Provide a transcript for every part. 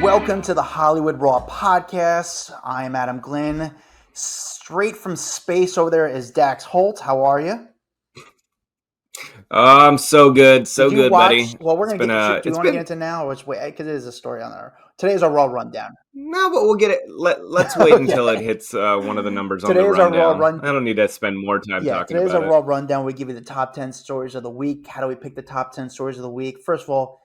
Welcome to the Hollywood Raw podcast. I'm Adam Glyn. Straight from space over there is Dax Holt. How are you? I'm so good, buddy. Well, we're going to get. Do you want to get into now? Because it is a story on there. Today's our Raw rundown. No, but we'll get it. Let's wait until it hits one of the numbers on the rundown. Today's our Raw rundown. I don't need to spend more time talking about it. Today's our Raw rundown. We give you the top 10 stories of the week. How do we pick the top 10 stories of the week? First of all,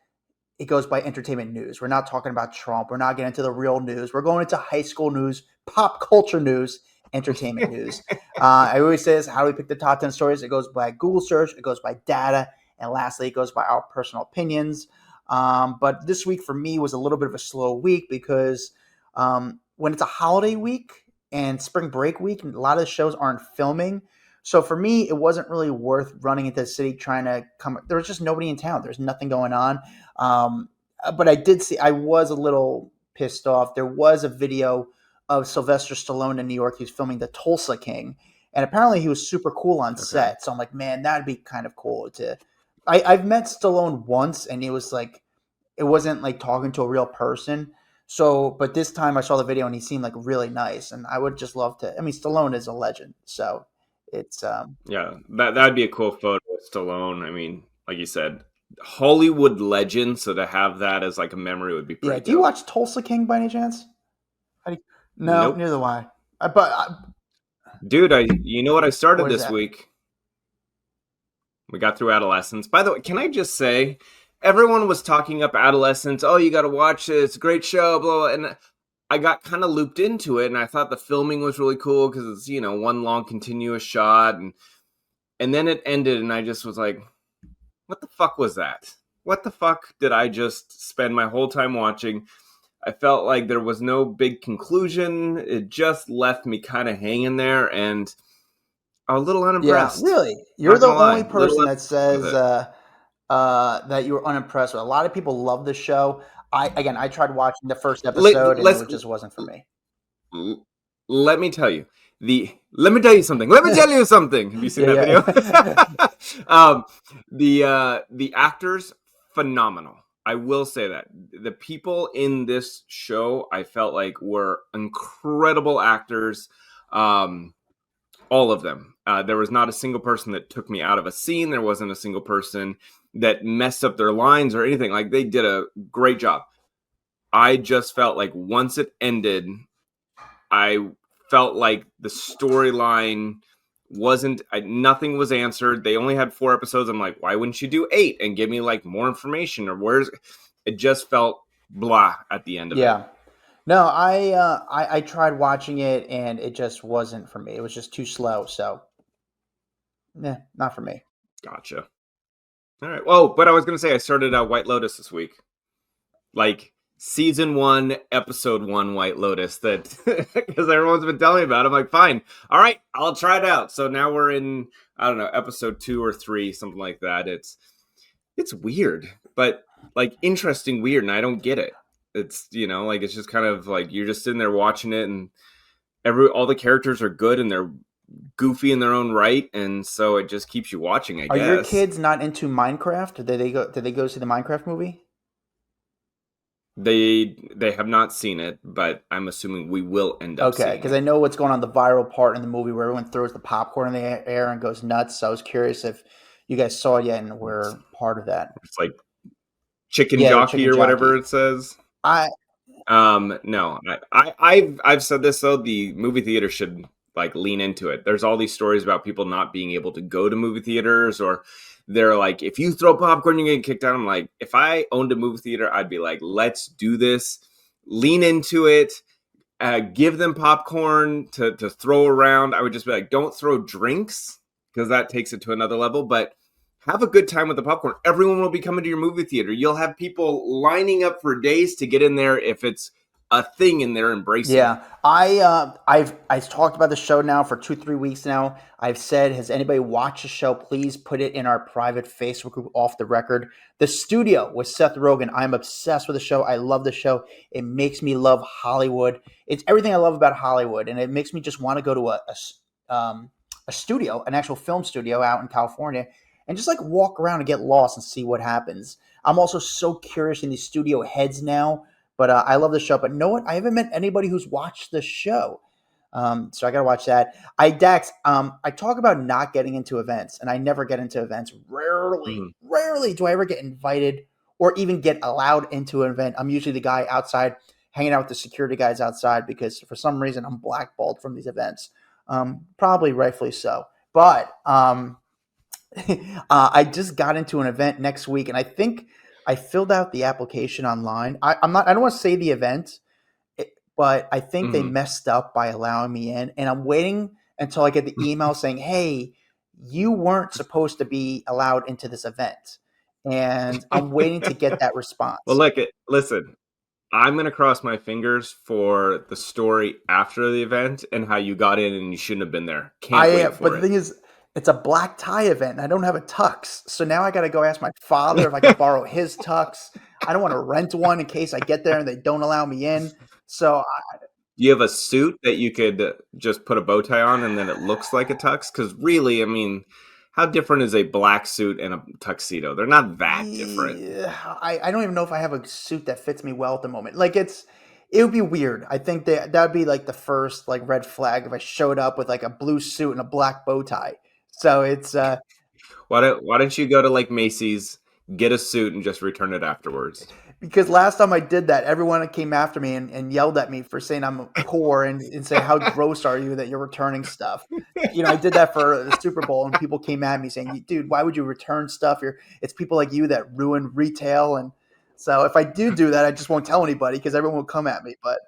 it goes by entertainment news. We're not talking about Trump. We're not getting into the real news. We're going into high school news, pop culture news, entertainment news. I always say this, how do we pick the top 10 stories? It goes by Google search. It goes by data. And lastly, it goes by our personal opinions. But this week for me was a little bit of a slow week because when it's a holiday week and spring break week, a lot of the shows aren't filming. So for me, it wasn't really worth running into the city trying to come. There was just nobody in town. There's nothing going on. But I was a little pissed off. There was a video of Sylvester Stallone in New York. He was filming The Tulsa King. And apparently he was super cool on set. So I'm like, man, that'd be kind of cool to. I've met Stallone once, and it wasn't like talking to a real person. So, but this time I saw the video and he seemed like really nice, and I would just love to. I mean, Stallone is a legend, so it's that'd be a cool photo with Stallone. I mean, like you said, Hollywood legend. So to have that as like a memory would be pretty. Yeah. Do you watch Tulsa King by any chance? No, nope. Neither do I. Dude, you know what I started this week? We got through Adolescence. By the way, can I just say, everyone was talking up Adolescence. Oh, you got to watch it. It's a great show, blah, blah. And I got kind of looped into it, and I thought the filming was really cool because it's, one long continuous shot. And then it ended, and I just was like, what the fuck was that? What the fuck did I just spend my whole time watching? I felt like there was no big conclusion. It just left me kind of hanging there, and a little unimpressed. Yeah, really. You're the only person that says that you were unimpressed with. A lot of people love the show. I tried watching the first episode and it just wasn't for me. Let me tell you something. Have you seen that video? The actors, phenomenal. I will say that. The people in this show, I felt like were incredible actors. All of them. There was not a single person that took me out of a scene. There wasn't a single person that messed up their lines or anything. Like, they did a great job. I just felt like once it ended, I felt like the storyline nothing was answered. They only had 4 episodes. I'm like, why wouldn't you do 8 and give me like more information? Or it just felt blah at the end of it. Yeah. No, I tried watching it and it just wasn't for me. It was just too slow. So, not for me. Gotcha. All right. Well, but I was going to say I started White Lotus this week. Like season 1, episode 1 White Lotus, that because everyone's been telling me about it. I'm like, fine. All right, I'll try it out. So now we're in, I don't know, episode 2 or 3, something like that. It's weird, but like interesting weird, and I don't get it. It's, like it's just kind of like you're just sitting there watching it, and all the characters are good and they're goofy in their own right, and so it just keeps you watching. I guess. Are your kids not into Minecraft? Did they go see the Minecraft movie? They have not seen it, but I'm assuming we will end up seeing it. Okay, because I know what's going on, the viral part in the movie where everyone throws the popcorn in the air and goes nuts. So I was curious if you guys saw it yet and were part of that. It's like chicken jockey or whatever it says. No. I've said this though, the movie theater should like lean into it. There's all these stories about people not being able to go to movie theaters, or they're like, if you throw popcorn, you're getting kicked out. I'm like, if I owned a movie theater, I'd be like, let's do this. Lean into it. Give them popcorn to throw around. I would just be like, don't throw drinks because that takes it to another level. But have a good time with the popcorn. Everyone will be coming to your movie theater. You'll have people lining up for days to get in there if it's a thing and they're embracing. Yeah, I've talked about the show now for 2-3 weeks now. I've said, has anybody watched the show? Please put it in our private Facebook group, Off the Record. The Studio with Seth Rogen. I'm obsessed with the show. I love the show. It makes me love Hollywood. It's everything I love about Hollywood, and it makes me just want to go to a studio, an actual film studio out in California, and just like walk around and get lost and see what happens. I'm also so curious in these studio heads now, But I love the show. But know what? I haven't met anybody who's watched the show. So I got to watch that. Dax, I talk about not getting into events, and I never get into events. Rarely do I ever get invited or even get allowed into an event. I'm usually the guy outside hanging out with the security guys outside because for some reason I'm blackballed from these events. Probably rightfully so. But I just got into an event next week, and I think I filled out the application online. I don't want to say the event, but I think they messed up by allowing me in, and I'm waiting until I get the email saying, "Hey, you weren't supposed to be allowed into this event," and I'm waiting to get that response. Well, listen, I'm going to cross my fingers for the story after the event and how you got in and you shouldn't have been there. Can't wait for it. But the thing is, it's a black tie event, and I don't have a tux, so now I got to go ask my father if I can borrow his tux. I don't want to rent one in case I get there and they don't allow me in. So, do you have a suit that you could just put a bow tie on and then it looks like a tux? Because really, I mean, how different is a black suit and a tuxedo? They're not that different. I don't even know if I have a suit that fits me well at the moment. Like it would be weird. I think that would be like the first like red flag if I showed up with like a blue suit and a black bow tie. So it's why don't you go to like Macy's, get a suit, and just return it afterwards? Because last time I did that, everyone came after me and yelled at me for saying I'm poor and say, how gross are you that you're returning stuff? I did that for the Super Bowl, and people came at me saying, dude, why would you return stuff? It's people like you that ruin retail. And so if I do that, I just won't tell anybody because everyone will come at me. But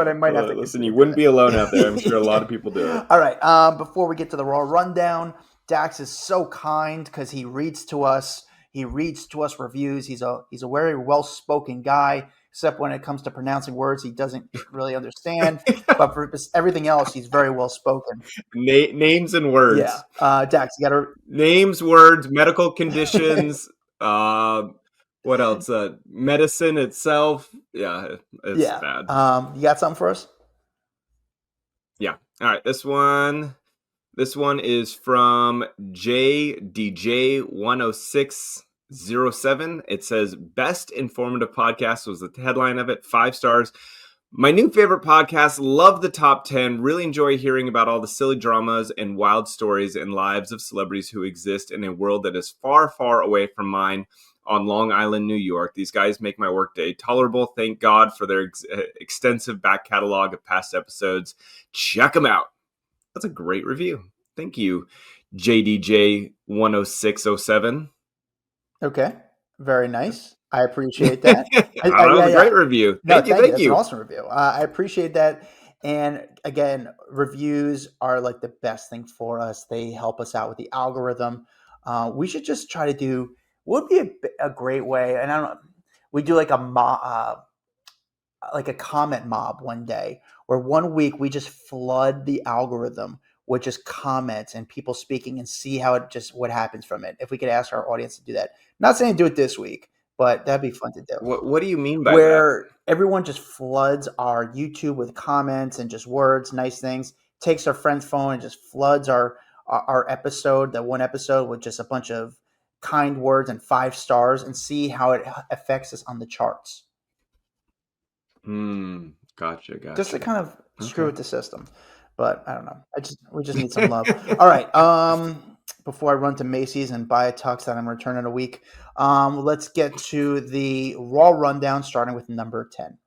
I might have to listen. You wouldn't be alone out there. I'm sure a lot of people do it. All right. Before we get to the Raw Rundown, Dax is so kind because he reads to us. He reads to us reviews. He's a very well-spoken guy, except when it comes to pronouncing words, he doesn't really understand. But for everything else, he's very well-spoken. Names and words. Yeah. Dax, you got to... Names, words, medical conditions, what else? Medicine itself. Yeah, it's bad. You got something for us? Yeah. All right. This one is from JDJ10607. It says, best informative podcast was the headline of it. 5 stars. My new favorite podcast. Love the top 10. Really enjoy hearing about all the silly dramas and wild stories and lives of celebrities who exist in a world that is far, far away from mine on Long Island, New York. These guys make my workday tolerable. Thank God for their extensive back catalog of past episodes. Check them out. That's a great review. Thank you, JDJ10607. Okay. Very nice. I appreciate that. That was a great review. Thank you. That's an awesome review. I appreciate that. And again, reviews are like the best thing for us. They help us out with the algorithm. We should just try to do what would be a great way. And I don't know. We do like a comment mob one day, where one week we just flood the algorithm with just comments and people speaking and see what happens from it. If we could ask our audience to do that. Not saying do it this week, but that'd be fun to do. What do you mean by where that? Everyone just floods our YouTube with comments and just words, nice things, takes our friend's phone and just floods our episode, that one episode, with just a bunch of kind words and 5 stars, and see how it affects us on the charts. Gotcha. Just to kind of screw with the system. But I don't know. We just need some love. All right. Before I run to Macy's and buy a tux that I'm returning a week, let's get to the Raw Rundown, starting with number 10.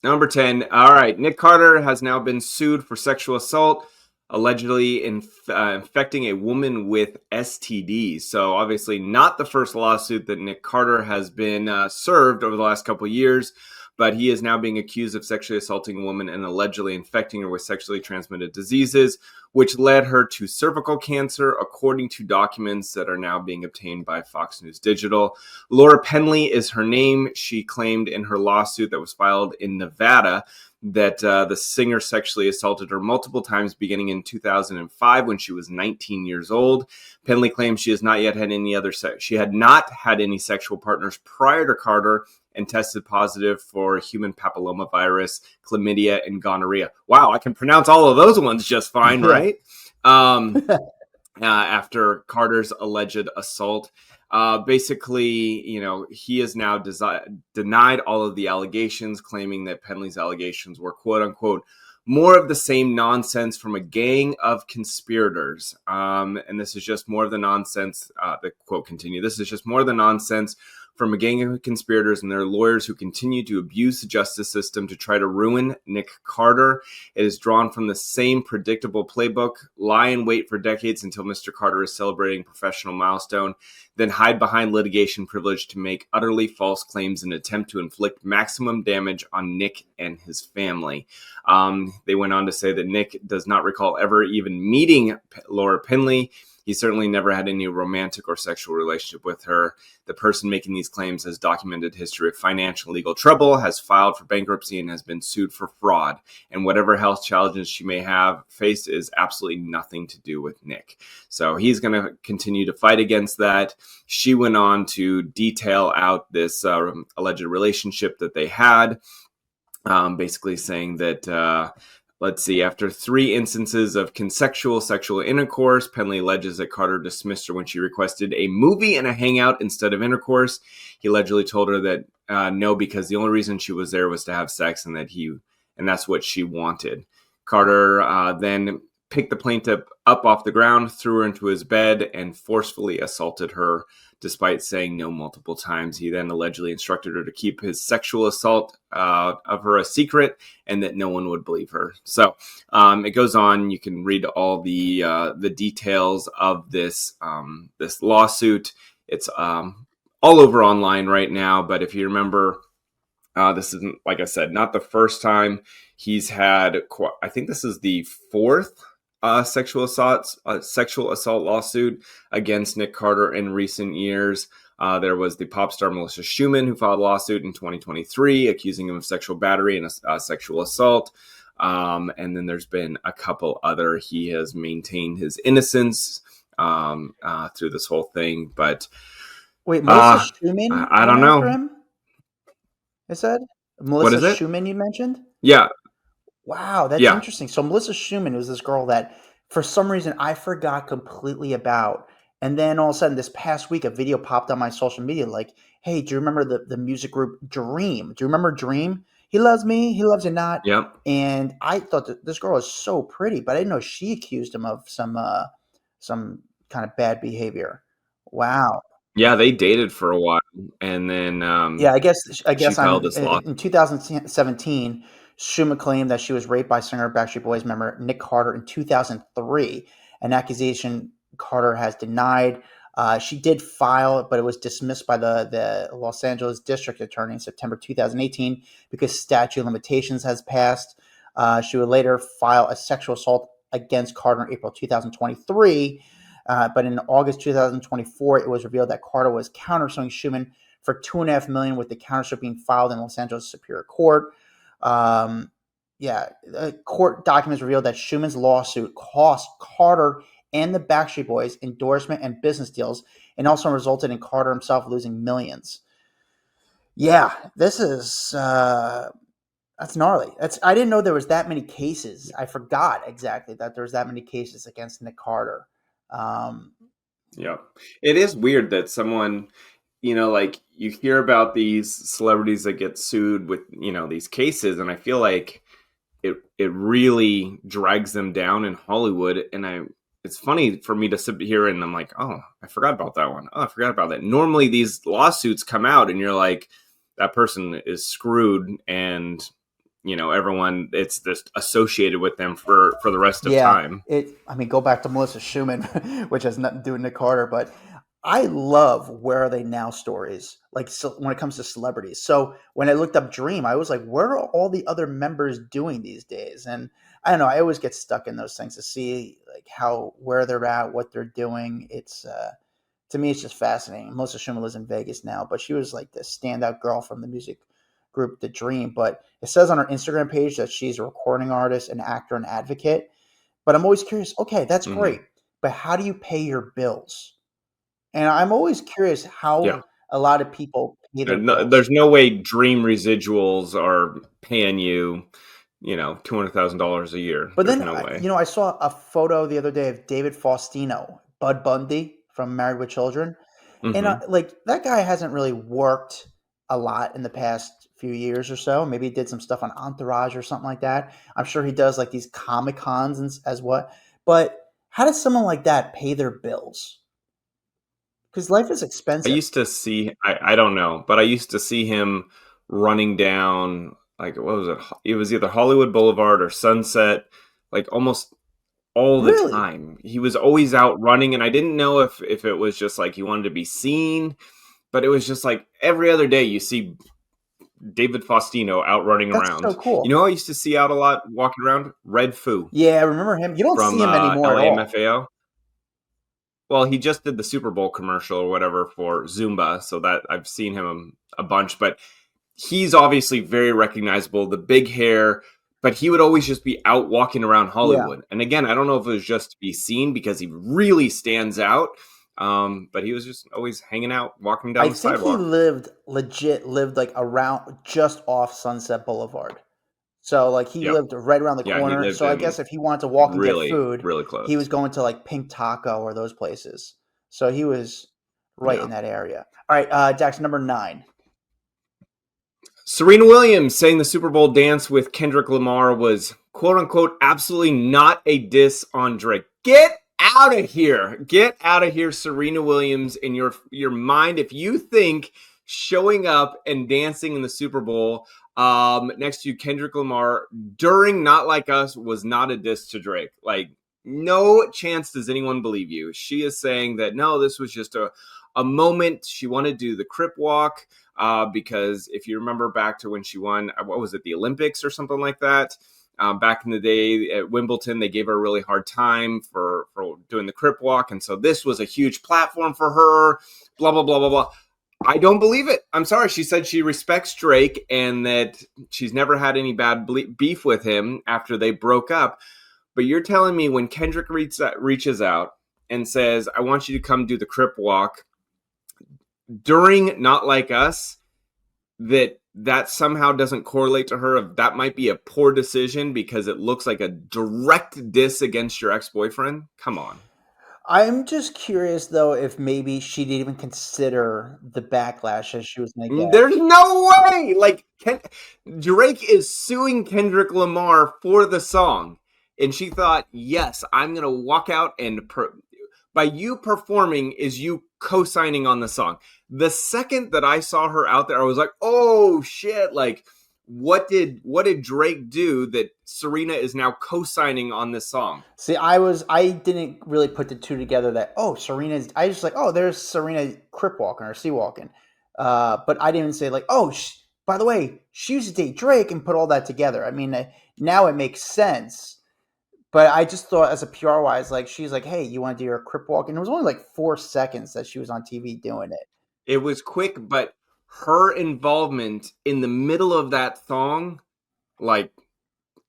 Number 10. All right. Nick Carter has now been sued for sexual assault, allegedly infecting a woman with STDs. So obviously not the first lawsuit that Nick Carter has been served over the last couple of years. But he is now being accused of sexually assaulting a woman and allegedly infecting her with sexually transmitted diseases, which led her to cervical cancer, according to documents that are now being obtained by Fox News Digital. Laura Penley is her name. She claimed in her lawsuit that was filed in Nevada that the singer sexually assaulted her multiple times beginning in 2005 when she was 19 years old. Penley claims she had not had any sexual partners prior to Carter and tested positive for human papillomavirus, chlamydia, and gonorrhea. Wow, I can pronounce all of those ones just fine, right? After Carter's alleged assault. Basically, he has now denied all of the allegations, claiming that Penley's allegations were quote unquote more of the same nonsense from a gang of conspirators. And this is just more of the nonsense. The quote continued, "This is just more of the nonsense from a gang of conspirators and their lawyers who continue to abuse the justice system to try to ruin Nick Carter. It is drawn from the same predictable playbook: lie in wait for decades until Mr. Carter is celebrating a professional milestone, then hide behind litigation privilege to make utterly false claims and attempt to inflict maximum damage on Nick and his family." They went on to say that Nick does not recall ever even meeting Laura Penley. He certainly never had any romantic or sexual relationship with her. The person making these claims has documented history of financial and legal trouble, has filed for bankruptcy, and has been sued for fraud. And whatever health challenges she may have faced is absolutely nothing to do with Nick. So he's going to continue to fight against that. She went on to detail out this alleged relationship that they had, basically saying that... let's see. After 3 instances of consensual sexual intercourse, Penley alleges that Carter dismissed her when she requested a movie and a hangout instead of intercourse. He allegedly told her that no, because the only reason she was there was to have sex, and that's what she wanted. Carter then picked the plaintiff up off the ground, threw her into his bed, and forcefully assaulted her, despite saying no multiple times. He then allegedly instructed her to keep his sexual assault of her a secret, and that no one would believe her. So it goes on. You can read all the details of this this lawsuit. It's all over online right now. But if you remember, this isn't, like I said, not the first time he's had. I think this is the 4th sexual assault lawsuit against Nick Carter in recent years. There was the pop star Melissa Schumann, who filed a lawsuit in 2023 accusing him of sexual battery and sexual assault. And then there's been a couple other. He has maintained his innocence through this whole thing. But wait, Melissa Schumann? I don't know. Him? Is that Melissa Schumann you mentioned? Yeah. Wow, that's interesting. So Melissa Schumann was this girl that for some reason I forgot completely about. And then all of a sudden this past week, a video popped on my social media like, hey, do you remember the music group Dream? Do you remember Dream? He loves me, he loves you not. Yep. And I thought that this girl was so pretty, but I didn't know she accused him of some kind of bad behavior. Wow. Yeah, they dated for a while, and then I guess in 2017, Schumann claimed that she was raped by singer Backstreet Boys member Nick Carter in 2003, an accusation Carter has denied. She did file, but it was dismissed by the Los Angeles District Attorney in September 2018 because statute of limitations has passed. She would later file a sexual assault against Carter in April 2023. But in August 2024, it was revealed that Carter was countersuing Schumann for $2.5 million, with the countersuit being filed in Los Angeles Superior Court. Court documents revealed that Schumann's lawsuit cost Carter and the Backstreet Boys endorsement and business deals, and also resulted in Carter himself losing millions. Yeah, this is that's gnarly. I didn't know there was that many cases. I forgot exactly that there was that many cases against Nick Carter. Yeah, it is weird that someone, like you hear about these celebrities that get sued with, these cases, and I feel like it really drags them down in Hollywood. And it's funny for me to sit here and I'm like, oh, I forgot about that one. Oh, I forgot about that. Normally these lawsuits come out and you're like, that person is screwed, and everyone, it's just associated with them for the rest of time. Go back to Melissa Schumann, which has nothing to do with Nick Carter, but I love Where Are They Now stories, when it comes to celebrities. So when I looked up Dream, I was like, where are all the other members doing these days? And I don't know, I always get stuck in those things to see where they're at, what they're doing. It's to me, it's just fascinating. Melissa Schumann lives in Vegas now, but she was like the standout girl from the music group The Dream. But it says on her Instagram page that she's a recording artist, an actor, and advocate. But I'm always curious, okay, that's great, but how do you pay your bills? And I'm always curious how a lot of people pay their bills. There's no way Dream residuals are paying you, $200,000 a year. But There's then, no way. I saw a photo the other day of David Faustino, Bud Bundy from Married with Children. And Mm-hmm. like that guy hasn't really worked a lot in the past few years or so. Maybe he did some stuff on Entourage or something like that. I'm sure he does like these Comic Cons and as what. But how does someone like that pay their bills? Because life is I expensive. used to see, I don't know, but I used to see him running down, like, what was it? It was either Hollywood Boulevard or Sunset, like almost all the Really? time. He was always out running, and I didn't know if it was just like he wanted to be seen, but it was just like every other day you see David Faustino out running That's so around. You cool. know who I used to see out a lot walking around? Red Foo Yeah, I remember him. You don't see from him anymore at all. LAMFAO. Well, he just did the Super Bowl commercial or whatever for Zumba, so that I've seen him a bunch, but he's obviously very recognizable, the big hair, but he would always just be out walking around Yeah. Hollywood. And again, I don't know if it was just to be seen because he really stands out, but he was just always hanging out, walking I down the think he sidewalk. lived like around just off Sunset Boulevard. So like he Yeah. lived right around the Yeah, he corner. lived So I in guess if he wanted to walk and get really, food, really he was close. going to like Pink Taco or those places. So he was right Yeah. in that area. All right, Dax, number 9. Serena Williams saying the Super Bowl dance with Kendrick Lamar was quote unquote absolutely not a diss on Drake. Get out of here. Get out of here, Serena Williams, in your mind. If you think showing up and dancing in the Super Bowl next to Kendrick Lamar during Not Like Us was not a diss to Drake. Like, no chance does anyone believe you. She is saying that no, this was just a moment. She wanted to do the Crip walk because if you remember back to when she won, what was it, the Olympics or something like that? Back in the day at Wimbledon, they gave her a really hard time for doing the Crip walk. And so this was a huge platform for her, blah, blah, blah, blah, blah. I don't believe it. I'm sorry. She said she respects Drake and that she's never had any bad beef with him after they broke up. But you're telling me when Kendrick reaches out and says, I want you to come do the Crip walk during Not Like Us, that somehow doesn't correlate to her of that might be a poor decision because it looks like a direct diss against your ex-boyfriend? Come on. I'm just curious though if maybe she didn't even consider the backlash that she was going to get. There's no way. Like Drake is suing Kendrick Lamar for the song, and she thought, "Yes, I'm going to walk out and by you performing is you co-signing on the song." The second that I saw her out there, I was like, "Oh shit, like what did Drake do that Serena is now co-signing on this song?" See, I didn't really put the two together that, oh, Serena's, I was like, oh, there's Serena Crip walking or sea walking. But I didn't say like, oh, by the way, she used to date Drake and put all that together. I mean, now it makes sense. But I just thought as a PR wise, like she's like, hey, you want to do your Crip walk? And it was only like 4 seconds that she was on TV doing it. It was quick, but her involvement in the middle of that song, like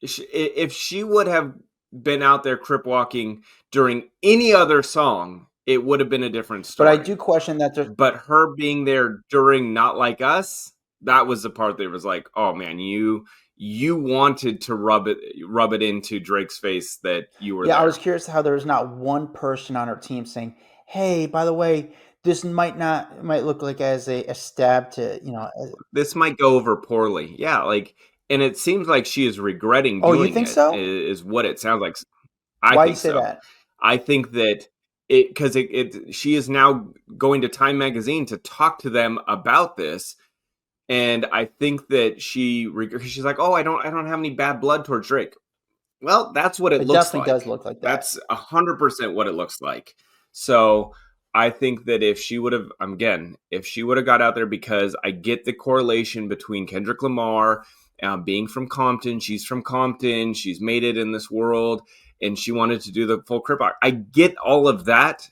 if she would have been out there Crip walking during any other song, it would have been a different story. But I do question that there's. But her being there during Not Like Us, that was the part that was like, oh man, you wanted to rub it into Drake's face that you were there. I was curious how there was not one person on her team saying, hey, by the way, this might look like as a stab to, this might go over poorly. Yeah, like, and it seems like she is regretting Oh, you doing think it, so? is what it sounds like. Why I do you think say so. that? I think that because she is now going to Time Magazine to talk to them about this, and I think that she's like, oh, I don't have any bad blood towards Drake. Well, that's what it It looks definitely does like. look like that. That's 100% what it looks like. So I think that if she would have, if she would have got out there, because I get the correlation between Kendrick Lamar being from Compton, she's from Compton, she's made it in this world, and she wanted to do the full Crip walk. I get all of that.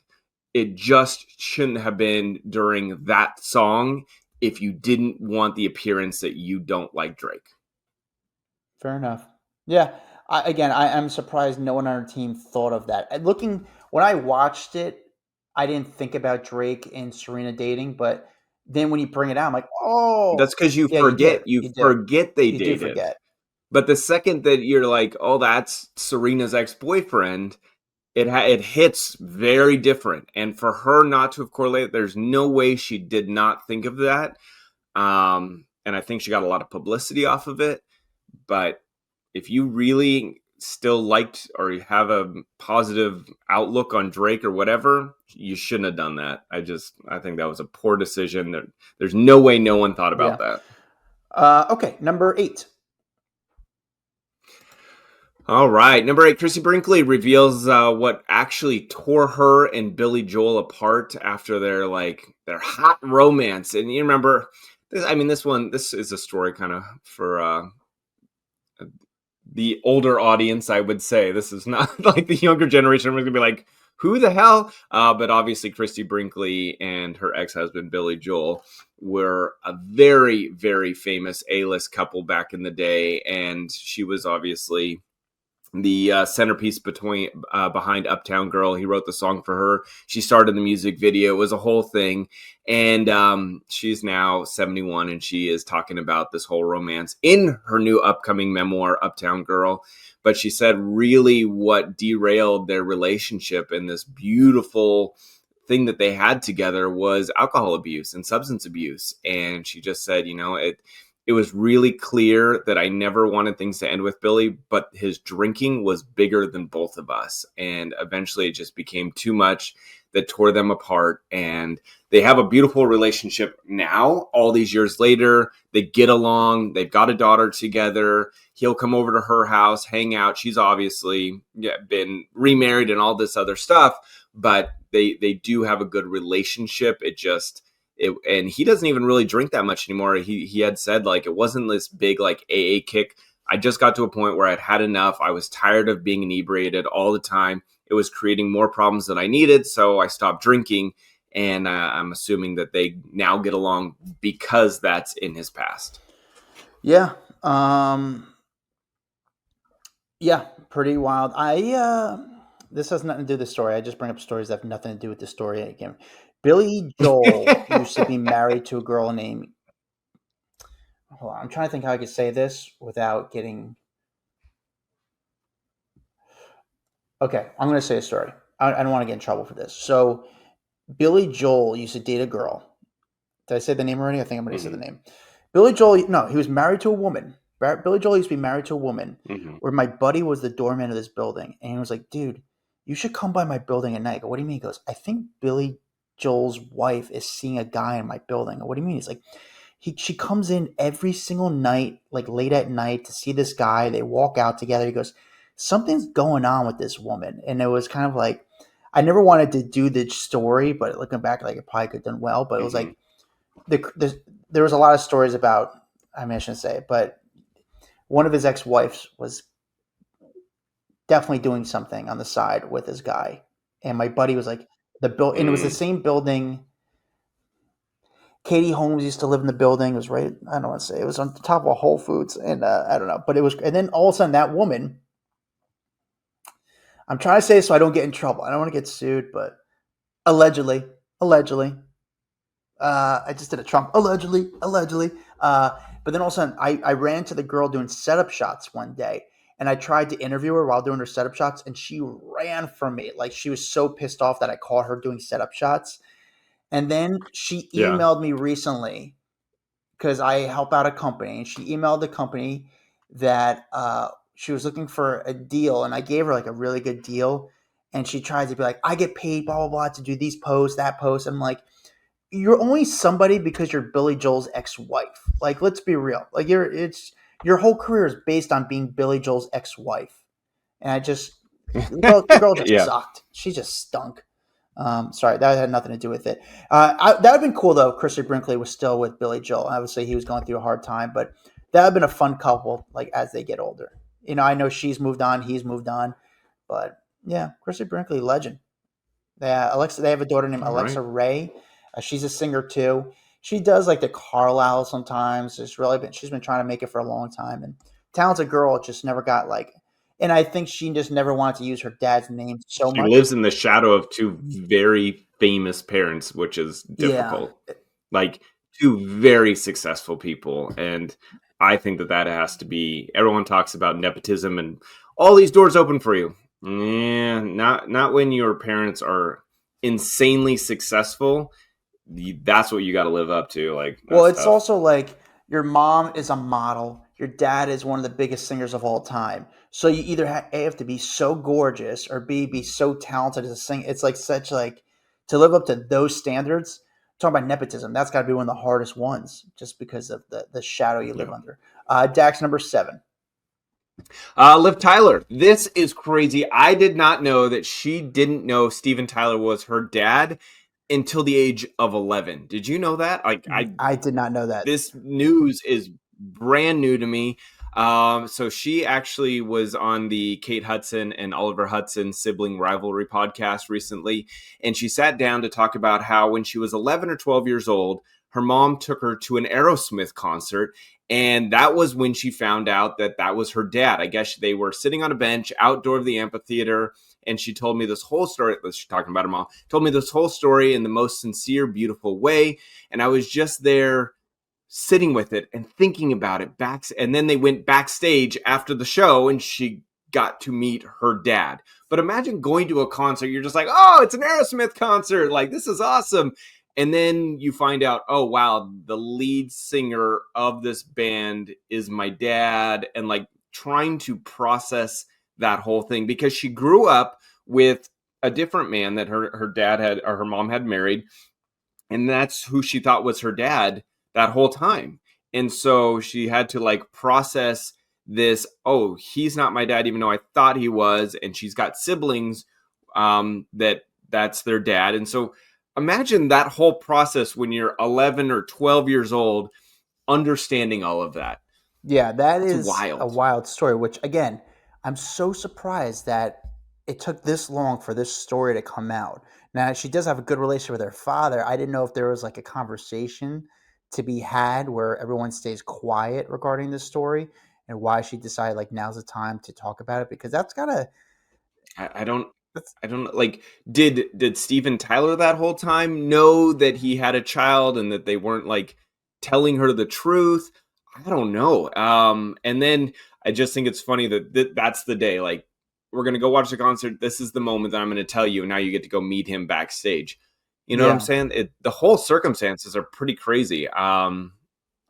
It just shouldn't have been during that song if you didn't want the appearance that you don't like Drake. Fair enough. Yeah. I'm surprised no one on our team thought of that. When I watched it, I didn't think about Drake and Serena dating, but then when you bring it out, I'm like, oh, that's because you yeah, you do. forget. You You do. forget they You do dated. forget. But the second that you're like, oh, that's Serena's ex-boyfriend, it hits very different. And for her not to have correlated, there's no way she did not think of that. And I think she got a lot of publicity off of it. But if you really still liked or you have a positive outlook on Drake or whatever, you shouldn't have done that. I think that was a poor decision. There's no way no one thought about that. Okay, number 8. All right, number 8, Christie Brinkley reveals what actually tore her and Billy Joel apart after their hot romance. And you remember, this is a story kind of for the older audience, I would say. This is not like the younger generation. Everyone's gonna be like, who the hell? But obviously, Christie Brinkley and her ex-husband Billy Joel were a very, very famous A-list couple back in the day, and she was obviously the centerpiece behind Uptown Girl. He wrote the song for her. She starred in the music video. It was a whole thing. And she's now 71, and she is talking about this whole romance in her new upcoming memoir, Uptown Girl. But she said really what derailed their relationship and this beautiful thing that they had together was alcohol abuse and substance abuse. And she just said, it was really clear that I never wanted things to end with Billy, but his drinking was bigger than both of us. And eventually it just became too much that tore them apart. And they have a beautiful relationship now, all these years later. They get along. They've got a daughter together. He'll come over to her house, hang out. She's obviously been remarried and all this other stuff, but they do have a good relationship. And he doesn't even really drink that much anymore. He had said it wasn't this big AA kick. I just got to a point where I'd had enough. I was tired of being inebriated all the time. It was creating more problems than I needed. So I stopped drinking. And I'm assuming that they now get along because that's in his past. Yeah. Yeah, pretty wild. This has nothing to do with the story. I just bring up stories that have nothing to do with the story again. Billy Joel used to be married to a girl named... Hold on, I'm trying to think how I could say this without getting... Okay, I'm going to say a story. I don't want to get in trouble for this. So, Billy Joel used to date a girl. Did I say the name already? I think I'm going to say the name. Billy Joel... No, he was married to a woman. Billy Joel used to be married to a woman where my buddy was the doorman of this building. And he was like, dude, you should come by my building at night. I go, what do you mean? He goes, I think Billy Joel's wife is seeing a guy in my building. What do you mean? He's like, she comes in every single night, late at night, to see this guy. They walk out together. He goes, something's going on with this woman. And it was kind of like, I never wanted to do the story, but looking back, it probably could have done well. But it was like, there was a lot of stories about, I shouldn't say it, but one of his ex-wives was definitely doing something on the side with this guy. And my buddy was like, and it was the same building. Katie Holmes used to live in the building. It was right, I don't want to say, it was on the top of a Whole Foods. And I don't know, but it was, and then all of a sudden that woman, I'm trying to say this so I don't get in trouble. I don't want to get sued, but allegedly, I just did a Trump, allegedly. But then all of a sudden I ran into the girl doing setup shots one day. And I tried to interview her while doing her setup shots, and she ran from me. She was so pissed off that I caught her doing setup shots. And then she emailed me recently because I help out a company. And she emailed the company that she was looking for a deal. And I gave her a really good deal. And she tried to be like, I get paid, blah, blah, blah, to do these posts, that post. I'm like, you're only somebody because you're Billy Joel's ex-wife. Let's be real. Your whole career is based on being Billy Joel's ex-wife. And the girl just sucked. She just stunk. Sorry, that had nothing to do with it. That would have been cool, though, if Christie Brinkley was still with Billy Joel. Obviously, he was going through a hard time, but that would have been a fun couple, as they get older. I know she's moved on, he's moved on. But, yeah, Christie Brinkley, legend. They have a daughter named Alexa Ray. She's a singer, too. She does the Carlisle sometimes. She's been trying to make it for a long time, and talented girl, just never got and I think she just never wanted to use her dad's name so much. She lives in the shadow of two very famous parents, which is difficult. Yeah. Two very successful people, and I think that has to be. Everyone talks about nepotism and all these doors open for you. Yeah, not when your parents are insanely successful. That's what you got to live up to. Like, Well, that's it's tough. also like your mom is a model, your dad is one of the biggest singers of all time. So you either A, have to be so gorgeous, or B, be so talented as a singer. It's like such like to live up to those standards. Talking about nepotism, that's got to be one of the hardest ones, just because of the shadow you live Yeah. under. Dax number 7. Liv Tyler. This is crazy. I did not know that she didn't know Steven Tyler was her dad until the age of 11. Did you know that? Like, I did not know that. this news is brand new to me. So she actually was on the Kate Hudson and Oliver Hudson sibling rivalry podcast recently, and she sat down to talk about how when she was 11 or 12 years old, her mom took her to an Aerosmith concert, and that was when she found out that that was her dad. I guess they were sitting on a bench outdoor of the amphitheater, and she told me this whole story. She's talking about her mom. Told me this whole story in the most sincere, beautiful way, and I was just there sitting with it and thinking about it back. And then they went backstage after the show and she got to meet her dad. But imagine going to a concert, you're just like, oh, it's an Aerosmith concert, like this is awesome. And then you find out, oh wow, the lead singer of this band is my dad. And like trying to process that whole thing, because she grew up with a different man that her dad had, or her mom had married, and that's who she thought was her dad that whole time. And so she had to like process this, oh, he's not my dad even though I thought he was. And she's got siblings that's their dad. And so imagine that whole process when you're 11 or 12 years old, understanding all of that. Yeah, that It's is a wild. wild story, which again, I'm so surprised that it took this long for this story to come out. Now, she does have a good relationship with her father. I didn't know if there was like a conversation to be had where everyone stays quiet regarding this story, and why she decided like now's the time to talk about it, because that's gotta I don't that's I don't like, did Steven Tyler that whole time know that he had a child and that they weren't like telling her the truth? I don't know. And then I just think it's funny that that's the day. Like, we're gonna go watch the concert. This is the moment that I'm gonna tell you, and now you get to go meet him backstage. You know what I'm yeah. saying? The whole circumstances are pretty crazy.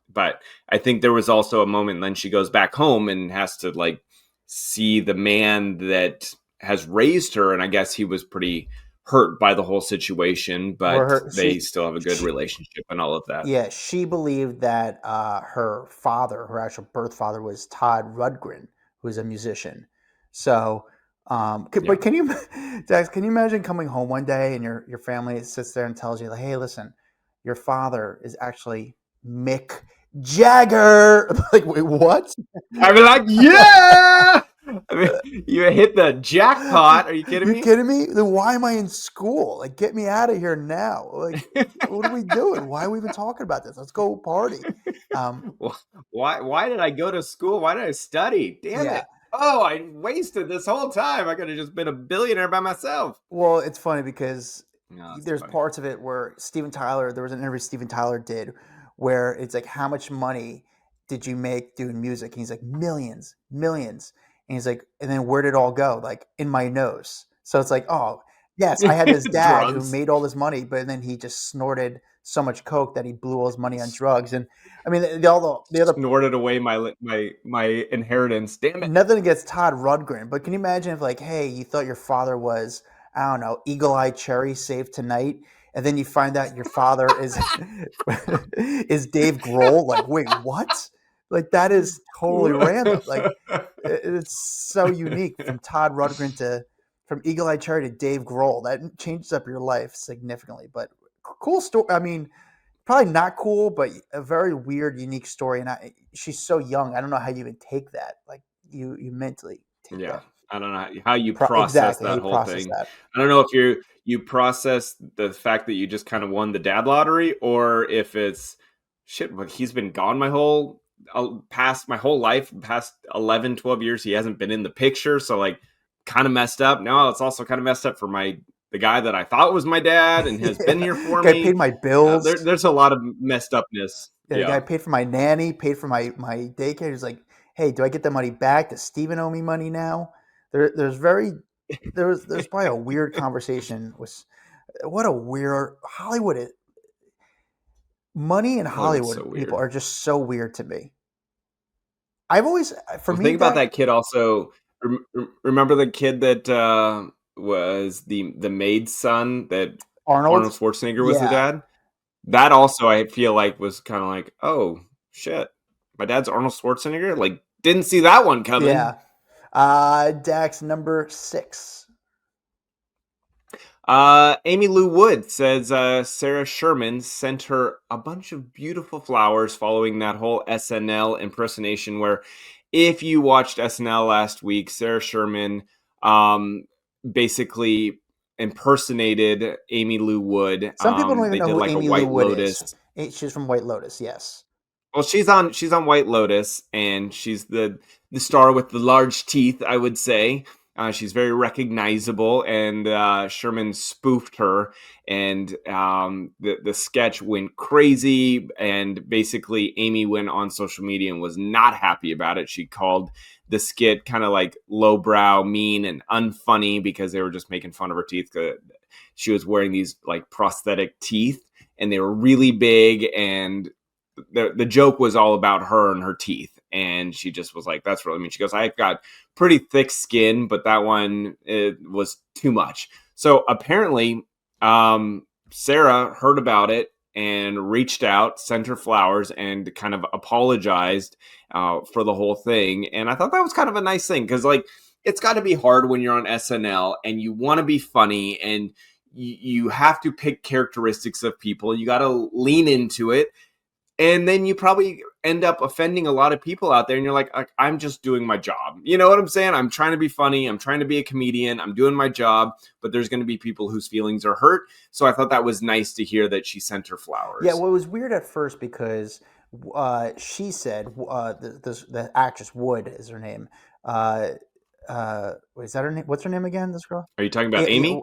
But I think there was also a moment, and then she goes back home and has to like see the man that has raised her, and I guess he was pretty hurt by the whole situation, Where but her they still have a good she relationship and all of that. Yeah, she believed that her father, her actual birth father, was Todd Rundgren, who is a musician. So, Yeah. but can you, Dax, can you imagine coming home one day and your family sits there and tells you, like, "Hey, listen, your father is actually Mick Jagger." Like, wait, what? I'd be like, yeah. I mean, you hit the jackpot. Are you kidding You me? kidding me? Then why am I in school? Like, get me out of here now. Like, what are we doing? Why are we even talking about this? Let's go party. Um, Why did I go to school? Why did I study? Damn yeah. it. Oh, I wasted this whole time. I could have just been a billionaire by myself. Well, it's funny because No, that's there's funny. parts of it where Steven Tyler, there was an interview Steven Tyler did where it's like, how much money did you make doing music? And he's like, millions, millions. And he's like, and then where did it all go? Like, in my nose. So it's like, oh, yes, I had this dad who Drugs. made all this money, but then he just snorted so much coke that he blew all his money on drugs. And I mean, the other Snorted away my inheritance. Damn it. nothing against Todd Rundgren, but can you imagine if, like, hey, you thought your father was, I don't know, Eagle Eye Cherry Save Tonight, and then you find out your father is is Dave Grohl? Like, wait, what? Like, that is totally random. Like, it's so unique from Todd Rundgren to from Eagle Eye Cherry to Dave Grohl. That changes up your life significantly. But cool story. I mean, probably not cool, but a very weird, unique story. And she's so young. I don't know how you even take that. Like, you mentally take Yeah, that. I don't know how you process Exactly how that you whole process thing. that. I don't know if you process the fact that you just kind of won the dad lottery, or if it's shit. But he's been gone past my whole life, past 11, 12 years. He hasn't been in the picture, so like kind of messed up. Now it's also kind of messed up for the guy that I thought was my dad and has been here for Guy paid me. my bills. There's a lot of messed upness. Yeah, the guy Yeah. paid for my nanny, paid for my daycare. He's like, hey, do I get the money back? Does Steven owe me money now? There's very there's probably a weird conversation with what a weird Hollywood. Money in Hollywood's so Hollywood people weird. are just so weird to me. I've always, for Well, me, think about Dak, that kid also. Remember the kid that was the maid's son that Arnold. Arnold Schwarzenegger was the Yeah, dad? That also I feel like was kind of like, oh shit, my dad's Arnold Schwarzenegger. Like, didn't see that one coming. yeah. Dax number 6. Amy Lou Wood says Sarah Sherman sent her a bunch of beautiful flowers following that whole SNL impersonation. Where, if you watched SNL last week, Sarah Sherman basically impersonated Amy Lou Wood. Some people don't even They know did who like a Amy Lou White Wood is. Lotus. She's from White Lotus. Yes. Well, she's on White Lotus, and she's the star with the large teeth, I would say. She's very recognizable, and Sherman spoofed her, and the sketch went crazy. And basically, Amy went on social media and was not happy about it. She called the skit kind of like lowbrow, mean, and unfunny because they were just making fun of her teeth. She was wearing these like prosthetic teeth, and they were really big, and the joke was all about her and her teeth. And she just was like, that's really mean. She goes, I've got pretty thick skin, but that one, it was too much. So apparently, Sarah heard about it and reached out, sent her flowers, and kind of apologized for the whole thing. And I thought that was kind of a nice thing, because like, it's got to be hard when you're on SNL and you want to be funny, and you have to pick characteristics of people. You got to lean into it, and then you probably end up offending a lot of people out there, and you're like, I'm just doing my job. You know what I'm saying? I'm trying to be funny. I'm trying to be a comedian. I'm doing my job, but there's going to be people whose feelings are hurt. So I thought that was nice to hear that she sent her flowers. Yeah, well, it was weird at first because she said the actress Wood is her name. Is that her name? What's her name again? This girl? Are you talking about Amy?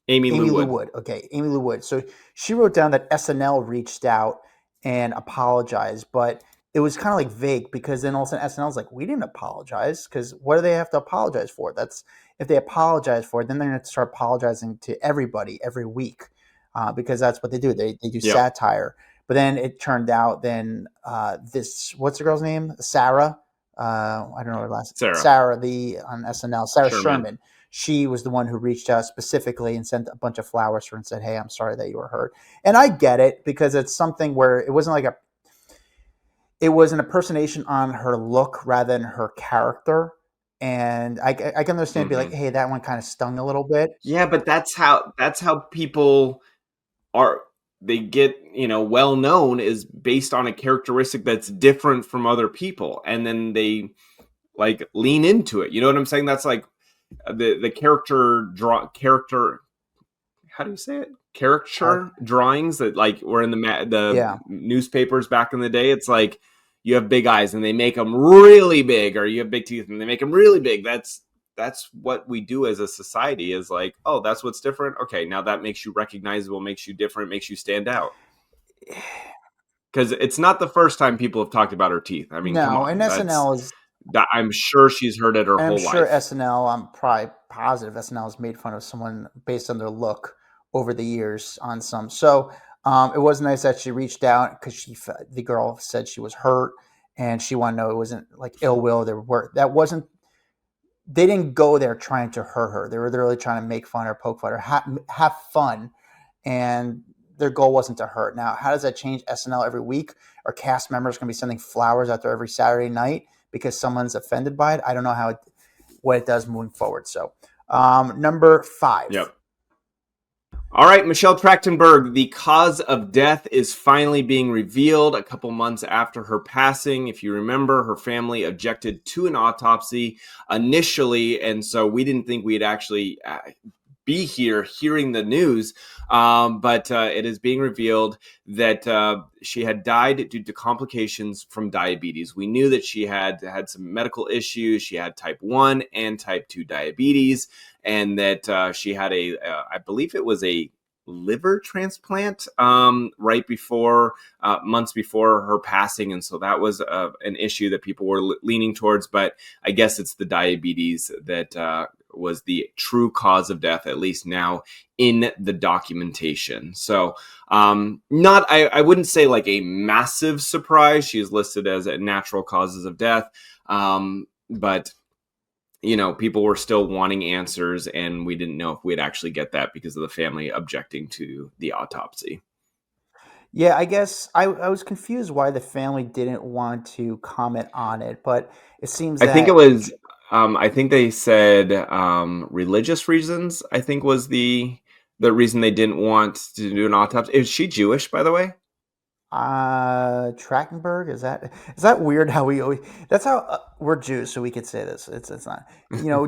Amy Lou Amy Lou Wood. Wood. Okay, Amy Lou Wood. So she wrote down that SNL reached out and apologized, but it was kind of like vague, because then all of a sudden SNL's like, we didn't apologize, because what do they have to apologize for? That's if they apologize for it, then they're going to start apologizing to everybody every week, because that's what they do. They do Yep. satire. But then it turned out this, what's the girl's name? Sarah. I don't know her last. Sarah on SNL. Sarah Sherman. She was the one who reached out specifically and sent a bunch of flowers to her and said, hey, I'm sorry that you were hurt. And I get it, because it's something where it wasn't like it was an impersonation on her look rather than her character. And I can understand, be like, hey, that one kind of stung a little bit. Yeah, but that's how people are. They get, well known is based on a characteristic that's different from other people, and then they like lean into it. You know what I'm saying? That's like the character. How do you say it? Caricature drawings that like were in the newspapers back in the day. It's like you have big eyes and they make them really big, or you have big teeth and they make them really big. That's what we do as a society, is like, oh, that's what's different. Okay, now that makes you recognizable, makes you different, makes you stand out. Because it's not the first time people have talked about her teeth. I mean, come on. And SNL is. I'm sure she's heard it her whole life. I'm sure SNL, I'm probably positive SNL has made fun of someone based on their look over the years on some. So it was nice that she reached out, because the girl said she was hurt and she wanted to know it wasn't like ill will. They didn't go there trying to hurt her. They were really trying to make fun or poke fun or have fun. And their goal wasn't to hurt. Now, how does that change SNL every week? Are cast members going to be sending flowers out there every Saturday night because someone's offended by it? I don't know what it does moving forward. So, number 5. Yep. All right, Michelle Trachtenberg, the cause of death is finally being revealed a couple months after her passing. If you remember, her family objected to an autopsy initially, and so we didn't think we'd actually be here hearing the news, but it is being revealed that she had died due to complications from diabetes. We knew that she had some medical issues. She had type 1 and type 2 diabetes, and that she had I believe it was a liver transplant right before, months before her passing. And so that was an issue that people were leaning towards, but I guess it's the diabetes that was the true cause of death, at least now in the documentation. So I wouldn't say like a massive surprise. She is listed as a natural causes of death. But people were still wanting answers, and we didn't know if we'd actually get that because of the family objecting to the autopsy. Yeah, I guess I was confused why the family didn't want to comment on it, but it seems I think it that was, I think they said religious reasons, I think was the reason they didn't want to do an autopsy. Is she Jewish, by the way? Trachtenberg, is that weird how we always, that's how we're Jews, so we could say this. It's not,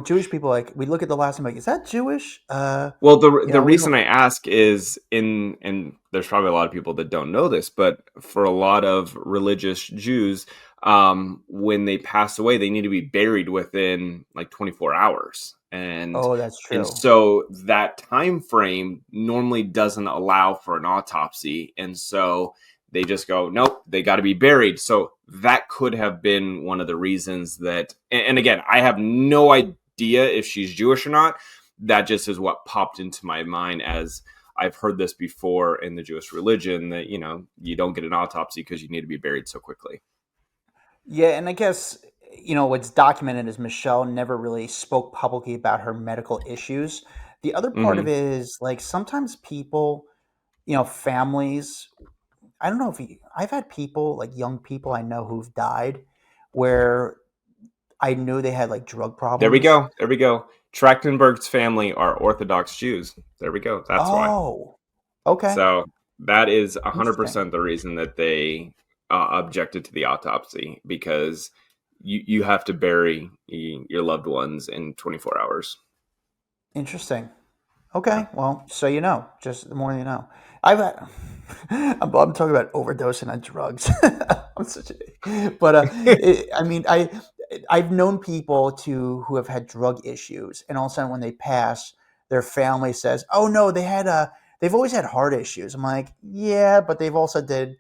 Jewish people, like, we look at the last name like, is that Jewish? Well, the We reason don't. I ask is and there's probably a lot of people that don't know this, but for a lot of religious Jews, when they pass away, they need to be buried within like 24 hours. And Oh, that's and true. so that time frame normally doesn't allow for an autopsy. And so they just go, nope, they got to be buried. So that could have been one of the reasons that, and again, I have no idea if she's Jewish or not. That just is what popped into my mind, as I've heard this before in the Jewish religion, that, you don't get an autopsy because you need to be buried so quickly. Yeah, and I guess, what's documented is Michelle never really spoke publicly about her medical issues. The other part of Mm-hmm. it is, like, sometimes people, families, I don't know if I've had people, like young people I know, who've died where I knew they had like drug There we problems. go. There we go. Trachtenberg's family are Orthodox Jews. There we go. That's why. Oh, okay. So that is Interesting. 100% the reason that they objected to the autopsy, because you have to bury your loved ones in 24 hours. Interesting. Yeah. Okay. Well, so just the more you know. I've had, I'm talking about overdosing on drugs. I'm such a, but I mean, I've known people who have had drug issues, and all of a sudden when they pass, their family says, "Oh no, they've always had heart issues." I'm like, yeah, but they've also did,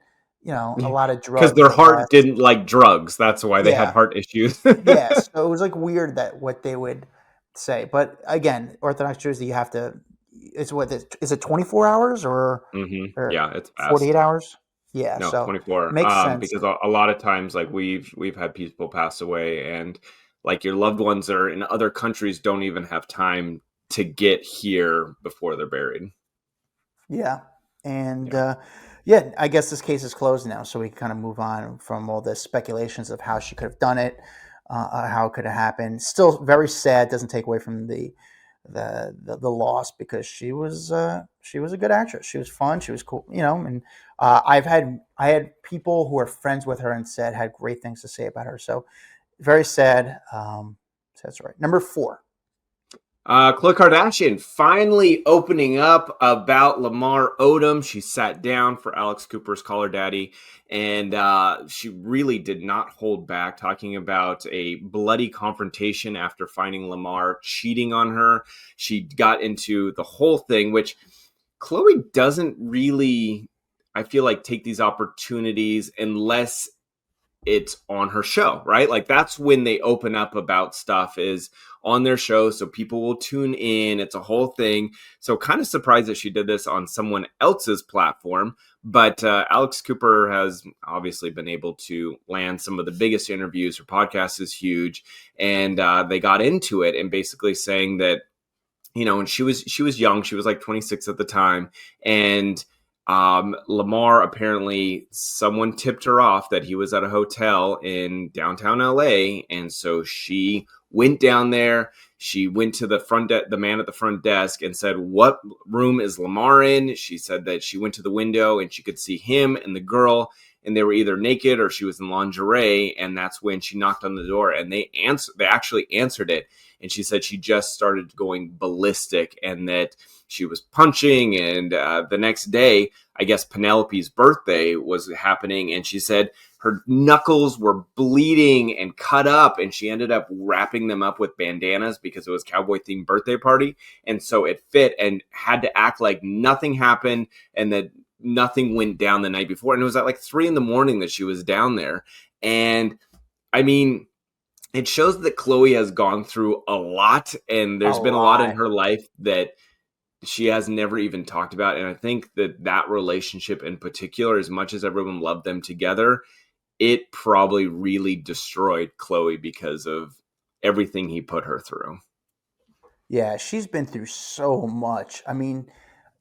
a lot of Because drugs their the heart last. didn't like drugs. That's why they had Yeah, heart issues. yeah. So it was like weird that what they would say, but again, Orthodox Jews, you have to. It's what is it 24 hours or Yeah, it's fast. 48 hours? Yeah, No, so 24. makes sense. Because a lot of times, like, we've had people pass away, and like your loved ones are in other countries, don't even have time to get here before they're buried. Yeah. And Yeah. yeah, I guess this case is closed now, so we can kind of move on from all the speculations of how she could have done it, how it could have happened. Still very sad. Doesn't take away from the loss, because she was a good actress. She was fun. She was cool, and I had people who are friends with her and said had great things to say about her. So very sad. So that's right. Number 4. Khloé Kardashian finally opening up about Lamar Odom. She sat down for Alex Cooper's Call Her Daddy, and she really did not hold back, talking about a bloody confrontation after finding Lamar cheating on her. She got into the whole thing, which Khloé doesn't really, I feel like, take these opportunities unless it's on her show, right? Like, that's when they open up about stuff, is on their show, so people will tune in. It's a whole thing. So kind of surprised that she did this on someone else's platform. But Alex Cooper has obviously been able to land some of the biggest interviews. Her podcast is huge, and they got into it and basically saying that, and she was young. She was like 26 at the time, and Lamar, apparently someone tipped her off that he was at a hotel in downtown LA, and so she went down there. She went to the man at the front desk, and said, "What room is Lamar in?" She said that she went to the window and she could see him and the girl, and they were either naked or she was in lingerie. And that's when she knocked on the door, and they actually answered it. And she said she just started going ballistic, and that she was punching. And the next day, I guess Penelope's birthday was happening, and she said her knuckles were bleeding and cut up, and she ended up wrapping them up with bandanas because it was cowboy themed birthday party. And so it fit, and had to act like nothing happened and that nothing went down the night before. And it was at like 3 a.m. that she was down there. And I mean, it shows that Khloé has gone through a lot, and A there's been a lot in lot. her life that she has never even talked about. And I think that relationship in particular, as much as everyone loved them together, it probably really destroyed Khloé because of everything he put her through. Yeah, she's been through so much. I mean,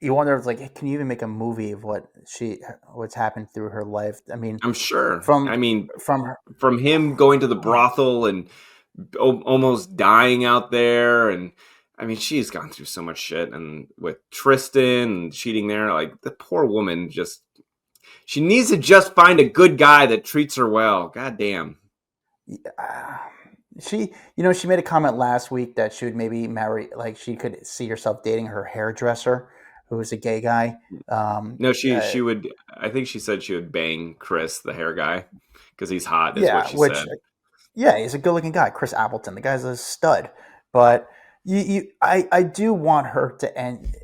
you wonder if like, can you even make a movie of what's happened through her life? I mean, I'm sure. from I mean, from her, from him going to the brothel and almost dying out there, and I mean, she's gone through so much shit, and with Tristan and cheating there, like the poor woman she needs to just find a good guy that treats her well. God damn. she made a comment last week that she would maybe marry, like she could see herself dating her hairdresser, who was a gay guy. No, she would. I think she said she would bang Chris, the hair guy, because he's hot, is what Yeah, she said. he's a good-looking guy, Chris Appleton. The guy's a stud. But I do want her to end.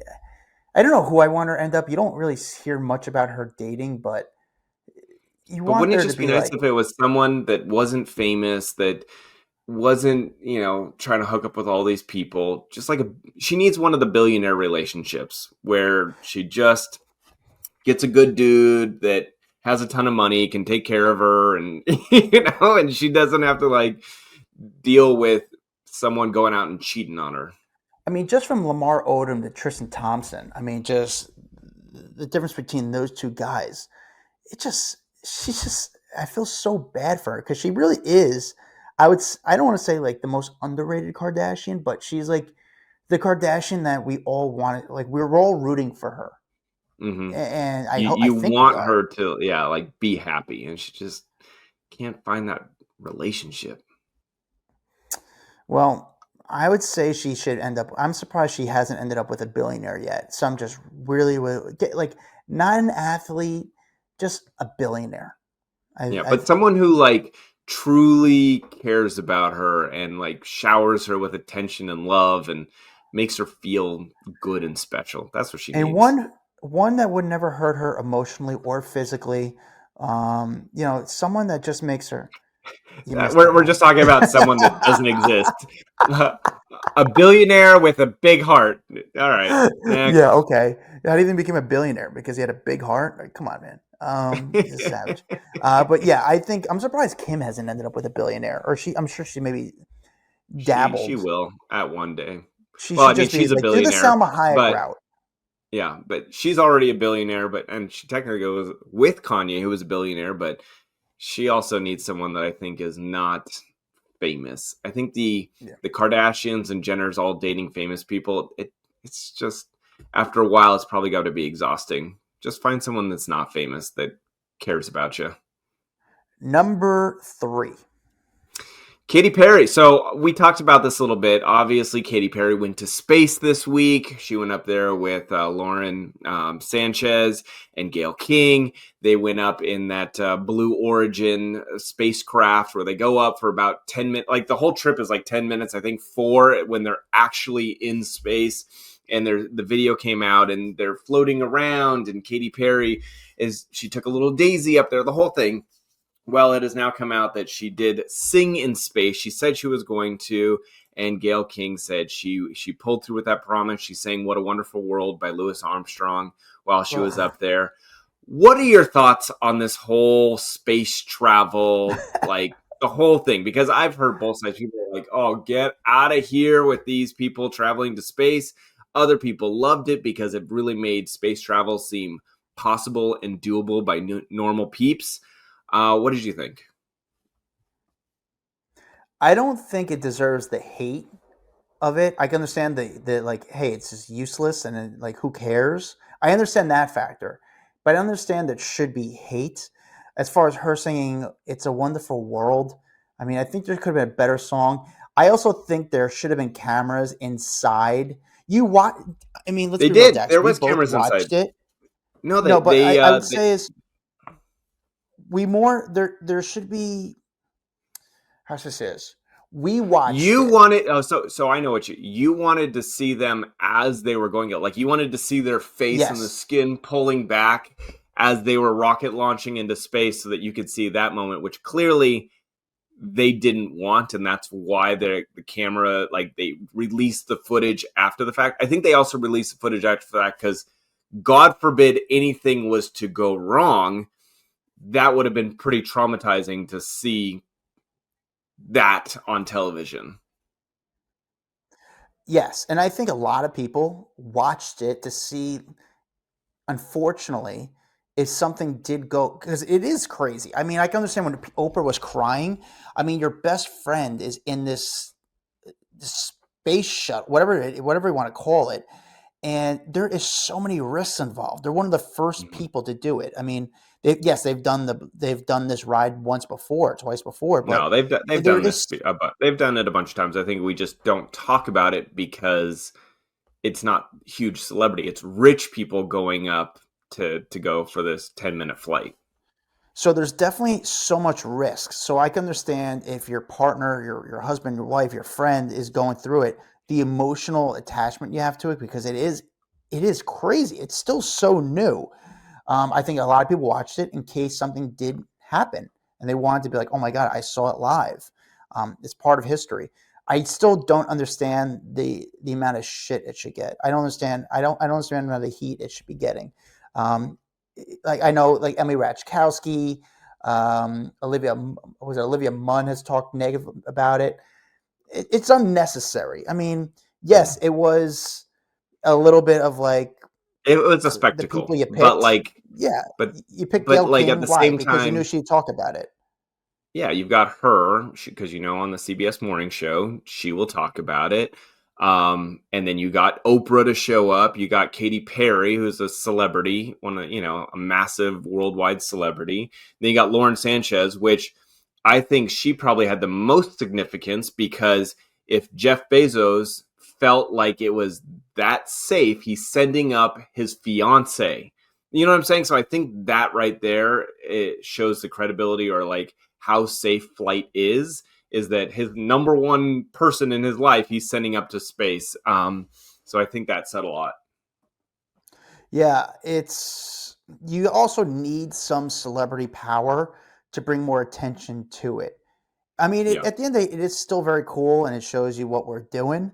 I don't know who I want her to end up. You don't really hear much about her dating, but you But want wouldn't it there to just be be nice like, if it was someone that wasn't famous, that wasn't, trying to hook up with all these people? Just like she needs one of the billionaire relationships where she just gets a good dude that has a ton of money, can take care of her, and and she doesn't have to like deal with someone going out and cheating on her. I mean, just from Lamar Odom to Tristan Thompson. I mean, just the difference between those two guys. It just she's just I feel so bad for her because she really is. I don't want to say like the most underrated Kardashian, but she's like the Kardashian that we all wanted. Like we're all rooting for her, Hmm. and I You think we want are. her to, yeah, like be happy, and she just can't find that relationship. Well, I would say she should end up. I'm surprised she hasn't ended up with a billionaire yet. Some just really would get like not an athlete, just a billionaire. Yeah, I but someone who like truly cares about her and like showers her with attention and love and makes her feel good and special. That's what she and needs. one that would never hurt her emotionally or physically. Someone that just makes her. You missed that We're one. just talking about someone that doesn't exist. A billionaire with a big heart. All right, Yeah, next. okay. How do you think he became a billionaire? Because he had a big heart? Like, come on, man. He's a savage. But yeah, I think I'm surprised Kim hasn't ended up with a billionaire, or I'm sure she maybe She dabbled. will at one day. She Well, I should mean, just be she's a like, do the billionaire, Salma Hayek but route. yeah, but she's already a billionaire. And she technically goes with Kanye, who is a billionaire, but she also needs someone that I think is not famous. I think Yeah. the Kardashians and Jenners all dating famous people. It's just after a while, it's probably got to be exhausting. Just find someone that's not famous that cares about you. Number 3. Katy Perry. So we talked about this a little bit. Obviously, Katy Perry went to space this week. She went up there with Lauren Sanchez and Gayle King. They went up in that Blue Origin spacecraft where they go up for about 10 minutes. Like the whole trip is like 10 minutes, I think 4 when they're actually in space. And the video came out and they're floating around. And Katy Perry she took a little daisy up there, the whole thing. Well, it has now come out that she did sing in space. She said she was going to, and Gayle King said she pulled through with that promise. She sang "What a Wonderful World" by Louis Armstrong while she was Ugh. up there. What are your thoughts on this whole space travel, like the whole thing? Because I've heard both sides. People are like, "Oh, get out of here with these people traveling to space." Other people loved it because it really made space travel seem possible and doable by normal peeps. What did you think? I don't think it deserves the hate of it. I can understand the like, hey, it's just useless and then, like, who cares? I understand that factor, but I understand that should be hate. As far as her singing "It's a Wonderful World," I mean, I think there could have been a better song. I also think there should have been cameras inside. You watch. I mean, let's They be real, did. Dax. There We was both cameras inside. watched it. No, No, but I would say is we more there should be. How should I say this? We watched you it. wanted. Oh, so I know what you wanted to see them as they were going out. Like you wanted to see their face and the Yes. skin pulling back as they were rocket launching into space, so that you could see that moment. Which clearly they didn't want, and that's why the camera, like, they released the footage after the fact. I think they also released the footage after the fact because, God forbid, anything was to go wrong, that would have been pretty traumatizing to see that on television. Yes, and I think a lot of people watched it to see, unfortunately, if something did go, because it is crazy. I mean, I can understand when Oprah was crying. I mean, your best friend is in this space shuttle, whatever you want to call it, and there is so many risks involved. They're one of the first people to do it. I mean, they've done this ride twice before, but no, they've done this, but they've done it a bunch of times. I think we just don't talk about it because it's not huge celebrity. It's rich people going up to go for this 10-minute flight. So there's definitely so much risk. So I can understand if your partner, your husband, your wife, your friend is going through it, the emotional attachment you have to it, because it is crazy. It's still so new. I think a lot of people watched it in case something did happen and they wanted to be like, oh my God, I saw it live. It's part of history. I still don't understand the amount of shit it should get. I don't understand the amount of heat it should be getting. Like, I know, like, Emily Ratajkowski, Olivia Munn has talked negative about it. It's unnecessary. I mean, yes, it was a little bit of like, it was a spectacle, the people you picked, but like, you picked Gayle like, King. at the Why? same Because time, you knew she'd talk about it. Yeah, you've got her because on the CBS morning show she will talk about it. And then you got Oprah to show up. You got Katy Perry, who's a celebrity, a massive worldwide celebrity. Then you got Lauren Sanchez, which I think she probably had the most significance because if Jeff Bezos felt like it was that safe, he's sending up his fiance. You know what I'm saying? So I think that right there, it shows the credibility, or like how safe flight is that his number one person in his life, he's sending up to space. So I think that said a lot. Yeah, you also need some celebrity power to bring more attention to it. I mean, at the end of the day, it is still very cool, and it shows you what we're doing.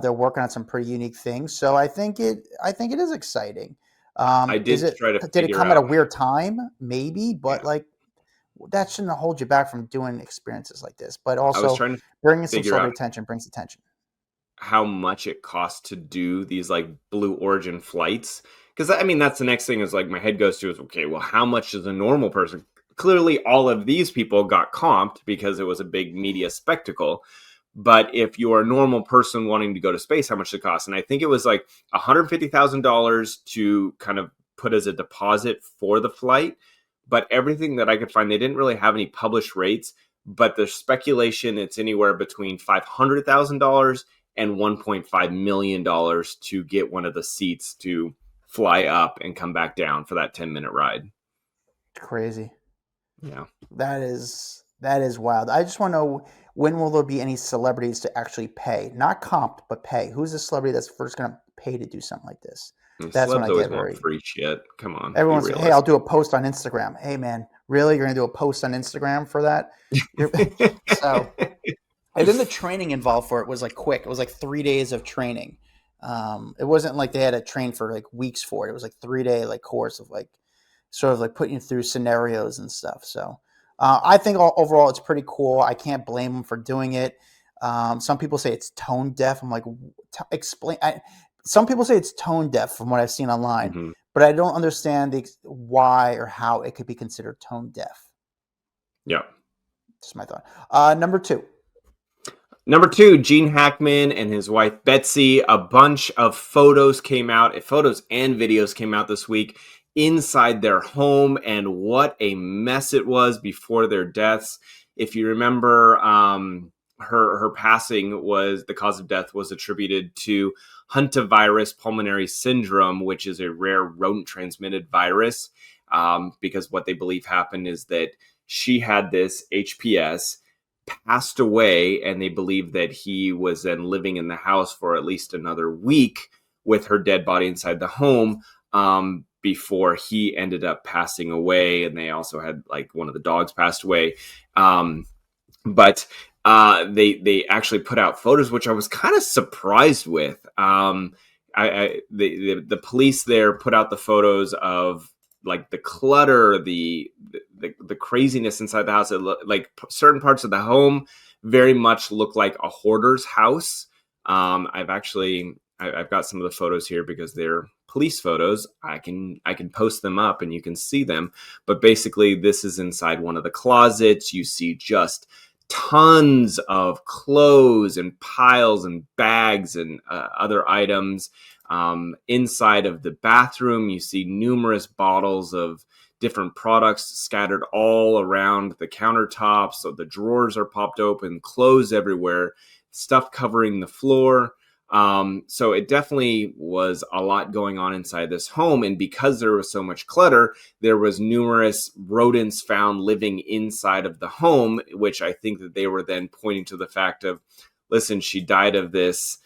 They're working on some pretty unique things, so I think it is exciting. I did try to did it come at a weird time? Maybe, but like, that shouldn't hold you back from doing experiences like this. But also, bringing some celebrity attention brings attention. How much it costs to do these like Blue Origin flights? Because I mean, that's the next thing is like my head goes to is, okay, well, how much does a normal person? Clearly, all of these people got comped because it was a big media spectacle. But if you're a normal person wanting to go to space, how much does it cost? And I think it was like $150,000 to kind of put as a deposit for the flight. But everything that I could find, they didn't really have any published rates. But the speculation, it's anywhere between $500,000 and $1.5 million to get one of the seats to fly up and come back down for that 10-minute ride. Crazy. Yeah. That is wild. I just want to know, when will there be any celebrities to actually pay? Not comped, but pay. Who's the celebrity that's first going to pay to do something like this? That's when I get very... free shit. Come on. Everyone's like, hey, I'll do a post on Instagram. Hey, man, really? You're going to do a post on Instagram for that? So, and then the training involved for it was like quick. It was like 3 days of training. It wasn't like they had to train for like weeks for it. It was like 3-day like course of like sort of like putting you through scenarios and stuff. So I think overall it's pretty cool. I can't blame them for doing it. Some people say it's tone deaf. I'm like, explain. Some people say it's tone deaf from what I've seen online, but I don't understand why or how it could be considered tone deaf. Yeah. Just my thought. Number two, Gene Hackman and his wife Betsy. A bunch of photos and videos came out this week inside their home, and what a mess it was before their deaths. If you remember, her passing the cause of death was attributed to hantavirus pulmonary syndrome, which is a rare rodent-transmitted virus, because what they believe happened is that she had this HPS, passed away, and they believe that he was then living in the house for at least another week with her dead body inside the home, before he ended up passing away. And they also had like one of the dogs passed away. but they actually put out photos, which I was kind of surprised with. The police there put out the photos of like the clutter, the craziness inside the house. Like certain parts of the home very much look like a hoarder's house. I've got some of the photos here because they're police photos. I can post them up and you can see them. But basically, this is inside one of the closets. You see just tons of clothes and piles and bags and other items. Inside of the bathroom, you see numerous bottles of different products scattered all around the countertops. So the drawers are popped open, clothes everywhere, stuff covering the floor. So it definitely was a lot going on inside this home. And because there was so much clutter, there was numerous rodents found living inside of the home, which I think that they were then pointing to the fact of, listen, she died of this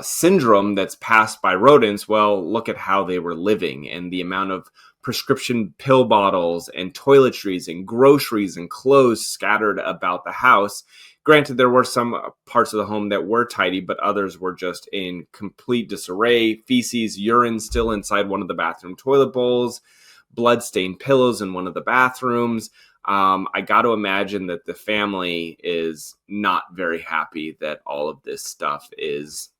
syndrome that's passed by rodents. Well, look at how they were living and the amount of prescription pill bottles and toiletries and groceries and clothes scattered about the house. Granted, there were some parts of the home that were tidy, but others were just in complete disarray. Feces, urine still inside one of the bathroom toilet bowls, blood-stained pillows in one of the bathrooms. I got to imagine that the family is not very happy that all of this stuff is,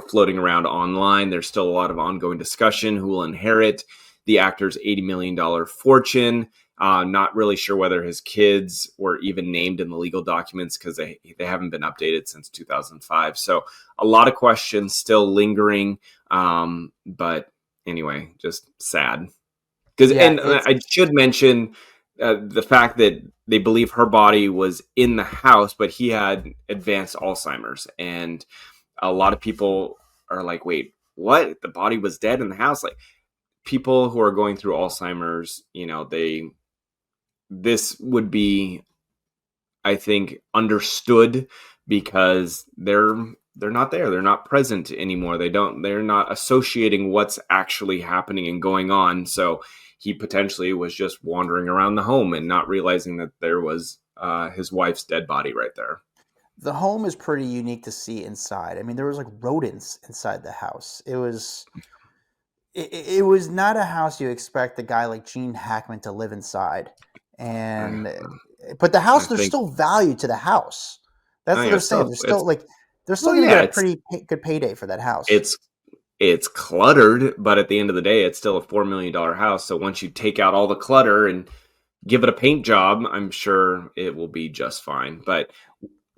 floating around online. There's still a lot of ongoing discussion who will inherit the actor's $80 million fortune. Not really sure whether his kids were even named in the legal documents because they haven't been updated since 2005. So a lot of questions still lingering. But anyway, just sad. I should mention the fact that they believe her body was in the house, but he had advanced Alzheimer's. And a lot of people are like, wait, what? The body was dead in the house? Like, people who are going through Alzheimer's, this would be, I think, understood because they're not there. They're not present anymore. They're not associating what's actually happening and going on. So he potentially was just wandering around the home and not realizing that there was his wife's dead body right there. The home is pretty unique to see inside. I mean, there was like rodents inside the house. It was not a house you expect a guy like Gene Hackman to live inside. But the house, there's still value to the house. That's what they're saying. They're still going to get a pretty good payday for that house. It's cluttered, but at the end of the day, it's still a $4 million house. So once you take out all the clutter and give it a paint job, I'm sure it will be just fine. But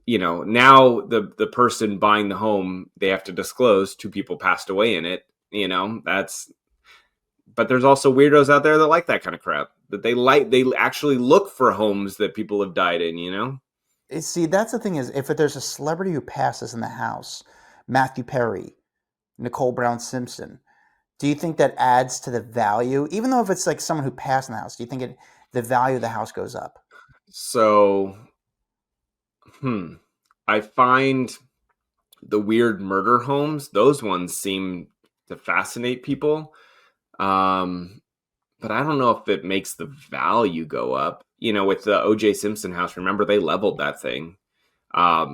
now the person buying the home, they have to disclose 2 people passed away in it. But there's also weirdos out there that like that kind of crap. That they actually look for homes that people have died in. See, that's the thing is, if there's a celebrity who passes in the house, Matthew Perry, Nicole Brown Simpson, do you think that adds to the value? Even though if it's like someone who passed in the house, do you think the value of the house goes up? So, I find the weird murder homes, those ones seem to fascinate people. But I don't know if it makes the value go up. With the O.J. Simpson house, remember they leveled that thing.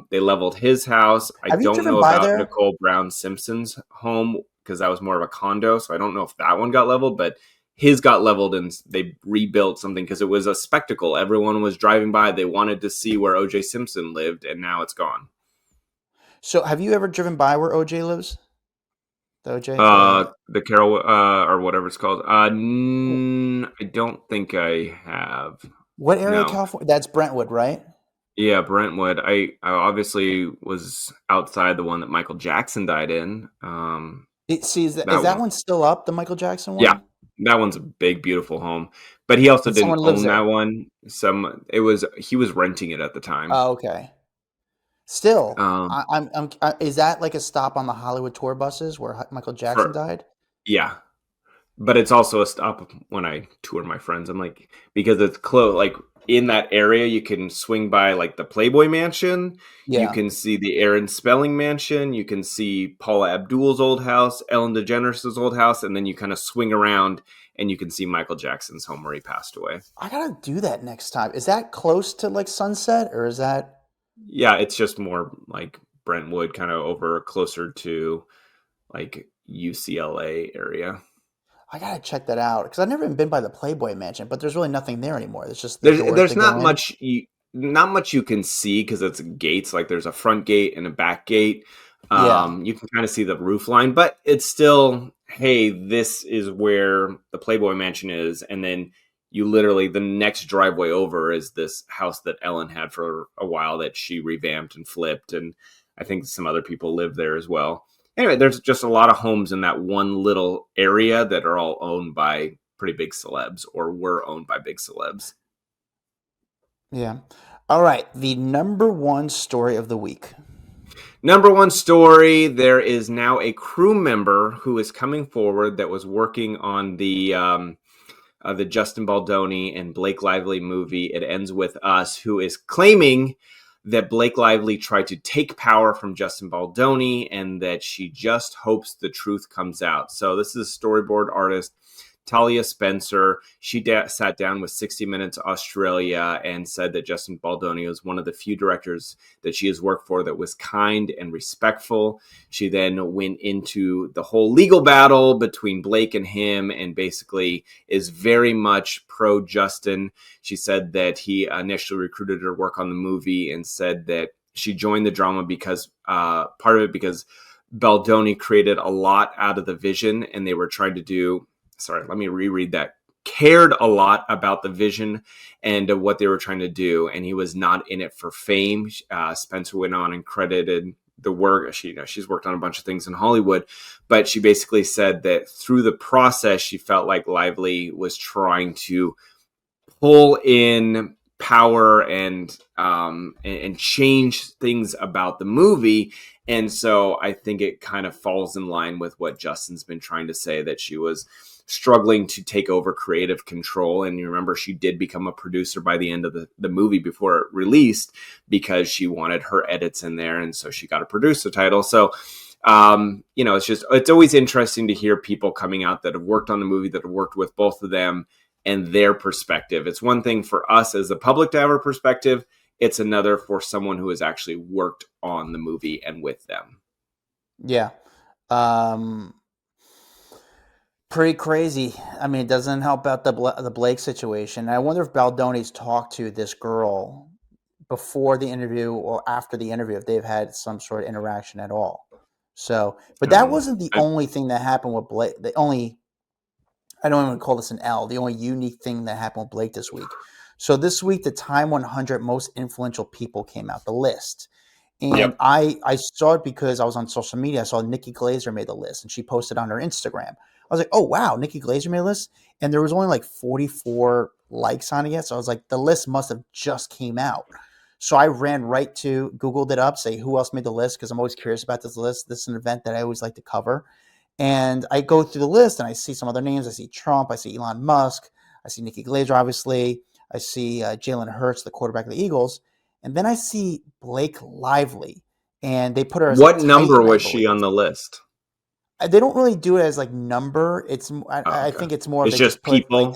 They leveled his house. I don't know about Nicole Brown Simpson's home because that was more of a condo. So I don't know if that one got leveled, but his got leveled and they rebuilt something because it was a spectacle. Everyone was driving by. They wanted to see where O.J. Simpson lived, and now it's gone. So have you ever driven by where O.J. lives? The O.J.? The Carol, or whatever it's called. I don't think I have. What area of California? That's Brentwood, right? Yeah, Brentwood. I obviously was outside the one that Michael Jackson died in. Is that one still up, the Michael Jackson one? Yeah, that one's a big, beautiful home. But he also didn't own that one. He was renting it at the time. Oh, okay. Still, is that like a stop on the Hollywood tour buses where Michael Jackson died? Yeah. But it's also a stop when I tour my friends. I'm like, because it's close, like in that area, you can swing by like the Playboy Mansion. Yeah. You can see the Aaron Spelling Mansion. You can see Paula Abdul's old house, Ellen DeGeneres' old house. And then you kind of swing around and you can see Michael Jackson's home where he passed away. I gotta do that next time. Is that close to like Sunset, or is that? Yeah, it's just more like Brentwood, kind of over closer to like UCLA area. I gotta check that out because I've never even been by the Playboy Mansion, but there's really nothing there anymore. It's just the doors There's to go in. not much you can see because it's gates. Like there's a front gate and a back gate. Yeah, You can kind of see the roof line, but it's still, hey, this is where the Playboy Mansion is, and then you literally the next driveway over is this house that Ellen had for a while that she revamped and flipped, and I think some other people live there as well. Anyway, there's just a lot of homes in that one little area that are all owned by pretty big celebs or were owned by big celebs. yeah. All right, the number one story of the week. Number one story, there is now a crew member who is coming forward that was working on the Justin Baldoni and Blake Lively movie, It Ends With Us, who is claiming that Blake Lively tried to take power from Justin Baldoni and that she just hopes the truth comes out. So this is a storyboard artist, Talia Spencer. She sat down with 60 Minutes Australia and said that Justin Baldoni was one of the few directors that she has worked for that was kind and respectful. She then went into the whole legal battle between Blake and him and basically is very much pro Justin. She said that he initially recruited her to work on the movie and said that she joined the drama because part of it because Baldoni created a lot out of the vision and they were trying to do let me reread that. Cared a lot about the vision and what they were trying to do, and he was not in it for fame. Spencer went on and credited the work. She's worked on a bunch of things in Hollywood, but she basically said that through the process, she felt like Lively was trying to pull in power and change things about the movie. And so I think it kind of falls in line with what Justin's been trying to say, that she was struggling to take over creative control. And you remember she did become a producer by the end of the movie before it released because she wanted her edits in there. And so she got a producer title. So, it's always interesting to hear people coming out that have worked on the movie, that have worked with both of them and their perspective. It's one thing for us as the public to have our perspective. It's another for someone who has actually worked on the movie and with them. Yeah. Pretty crazy. I mean, it doesn't help out the Blake situation. I wonder if Baldoni's talked to this girl before the interview or after the interview, if they've had some sort of interaction at all. So, but that wasn't the only thing that happened with Blake. I don't even call this an L, the only unique thing that happened with Blake this week. So this week, the Time 100 most influential people came out, the list. And yep. I saw it because I was on social media. I saw Nikki Glaser made the list and she posted on her Instagram. I was like, oh, wow, Nikki Glaser made a list. And there was only like 44 likes on it yet. So I was like, the list must have just came out. So I ran right to Googled it up, say who else made the list, because I'm always curious about this list. This is an event that I always like to cover. And I go through the list and I see some other names. I see Trump. I see Elon Musk. I see Nikki Glaser, obviously. I see Jalen Hurts, the quarterback of the Eagles. And then I see Blake Lively. And they put her as what number was she on the list? They don't really do it as like number. It's I think it's more. It's just people.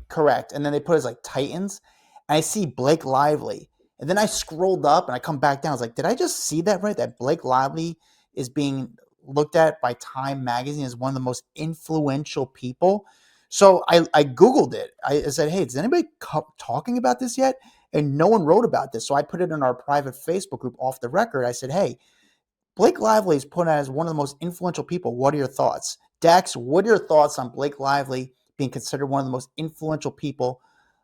Correct. And then they put it as like Titans. And I see Blake Lively. And then I scrolled up and I come back down. I was like, did I just see that right? That Blake Lively is being looked at by Time Magazine as one of the most influential people. So I Googled it. I said, hey, is anybody talking about this yet? And no one wrote about this. So I put it in our private Facebook group Off the Record. I said, hey, Blake Lively is put as one of the most influential people. What are your thoughts? Dax, what are your thoughts on Blake Lively being considered one of the most influential people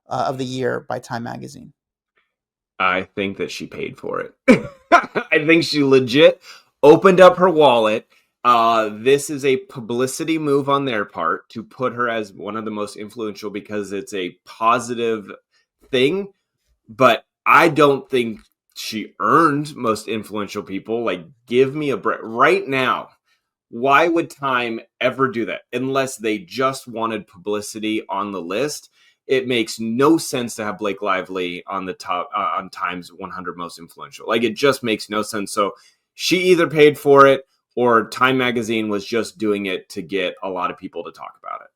of the year by Time Magazine? I think that she paid for it. I think she legit opened up her wallet. This is a publicity move on their part to put her as one of the most influential because it's a positive thing. But I don't think she earned most influential people. Like, give me a break right now. Why would Time ever do that unless they just wanted publicity on the list? It makes no sense to have Blake Lively on the top on Time's 100 most influential. Like, it just makes no sense. So she either paid for it or Time Magazine was just doing it to get a lot of people to talk about it.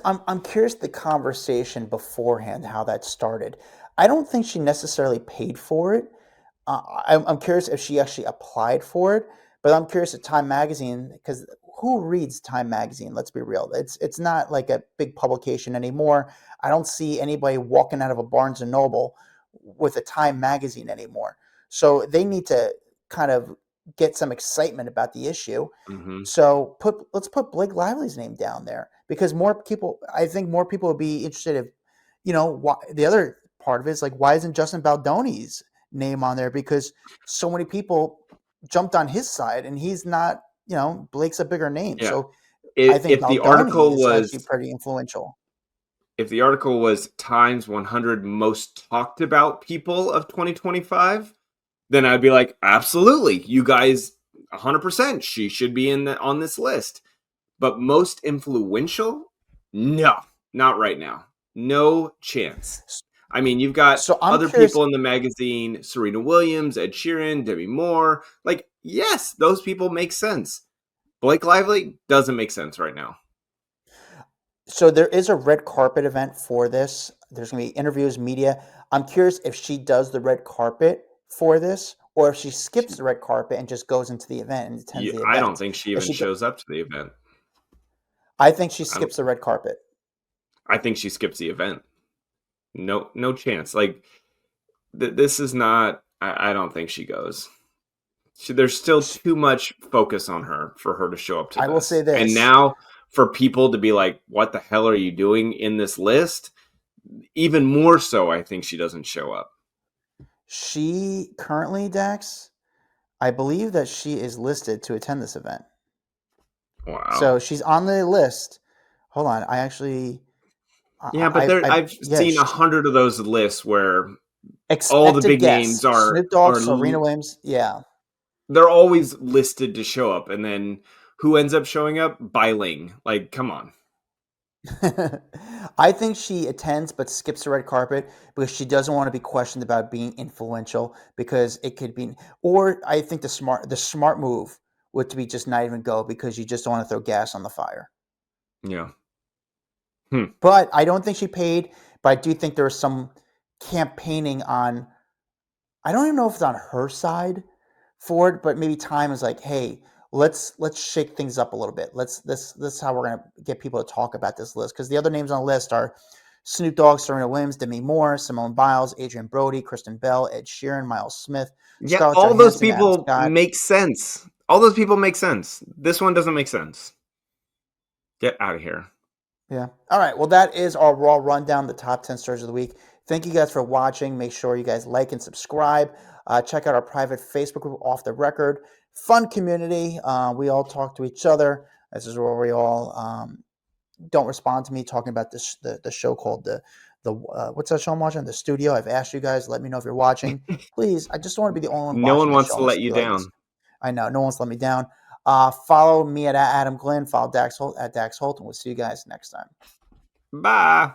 I'm curious the conversation beforehand, how that started. I don't think she necessarily paid for it. I'm curious if she actually applied for it, but I'm curious at Time Magazine because who reads Time Magazine? Let's be real. It's not like a big publication anymore. I don't see anybody walking out of a Barnes and Noble with a Time Magazine anymore. So they need to kind of get some excitement about the issue. Mm-hmm. So let's put Blake Lively's name down there because more people. I think more people would be interested if, why, the other part of it is like, why isn't Justin Baldoni's name on there? Because so many people jumped on his side, and he's not. Blake's a bigger name, Yeah. so I think If the Baldoni article is actually was pretty influential. if the article was Times 100 most talked about people of 2025, then I'd be like, absolutely, you guys, 100%, she should be on this list. But most influential? No, not right now. No chance. I mean, you've got So I'm other curious. people in the magazine, Serena Williams, Ed Sheeran, Demi Moore. Like, yes, those people make sense. Blake Lively doesn't make sense right now. So there is a red carpet event for this. There's going to be interviews, media. I'm curious if she does the red carpet for this, or if she skips the red carpet and just goes into the event and attends the I don't event. think she If even she, go- shows up to the event. I think she I don't. skips the red carpet. I think she skips the event. No, no chance. Like this is not. I don't think she goes. There's still too much focus on her for her to show up to I will say this. And this. now for people to be like, what the hell are you doing in this list? Even more so, I think she doesn't show up. She currently, Dax, I believe that she is listed to attend this event. Wow. So she's on the list. Hold on. I actually, Yeah, but I've yeah, seen 100 of those lists where all the expected big names guests. are Snoop Dogg, Serena Williams. Yeah. they're always listed to show up, and then who ends up showing up? Biling. Like, come on. I think she attends but skips the red carpet because she doesn't want to be questioned about being influential because it could be, or I think the smart move would to be just not even go because you just don't want to throw gas on the fire. Yeah. But I don't think she paid, but I do think there was some campaigning on, I don't even know if it's on her side for it, but maybe Time is like, hey, let's shake things up a little bit. This is how we're gonna get people to talk about this list because the other names on the list are Snoop Dogg, Serena Williams, Demi Moore, Simone Biles, Adrian Brody, Kristen Bell, Ed Sheeran, Miles Smith, Yeah, Scarlett all those Johansson, Adam people Scott. make sense. All those people make sense. This one doesn't make sense. Get out of here. Yeah. All right. Well, that is our raw rundown, the top 10 stories of the week. Thank you guys for watching. Make sure you guys like and subscribe. Check out our private Facebook group, Off the Record. Fun community. We all talk to each other. This is where we all don't respond to me talking about this the show called the what's that show I'm watching? The Studio. I've asked you guys. Let me know if you're watching. Please. I just don't want to be the only one No watching one the wants show. I to want let to you be like this. down. I know. No one's let me down. Follow me at Adam Glyn. Follow Dax Holt at Dax Holt. And we'll see you guys next time. Bye.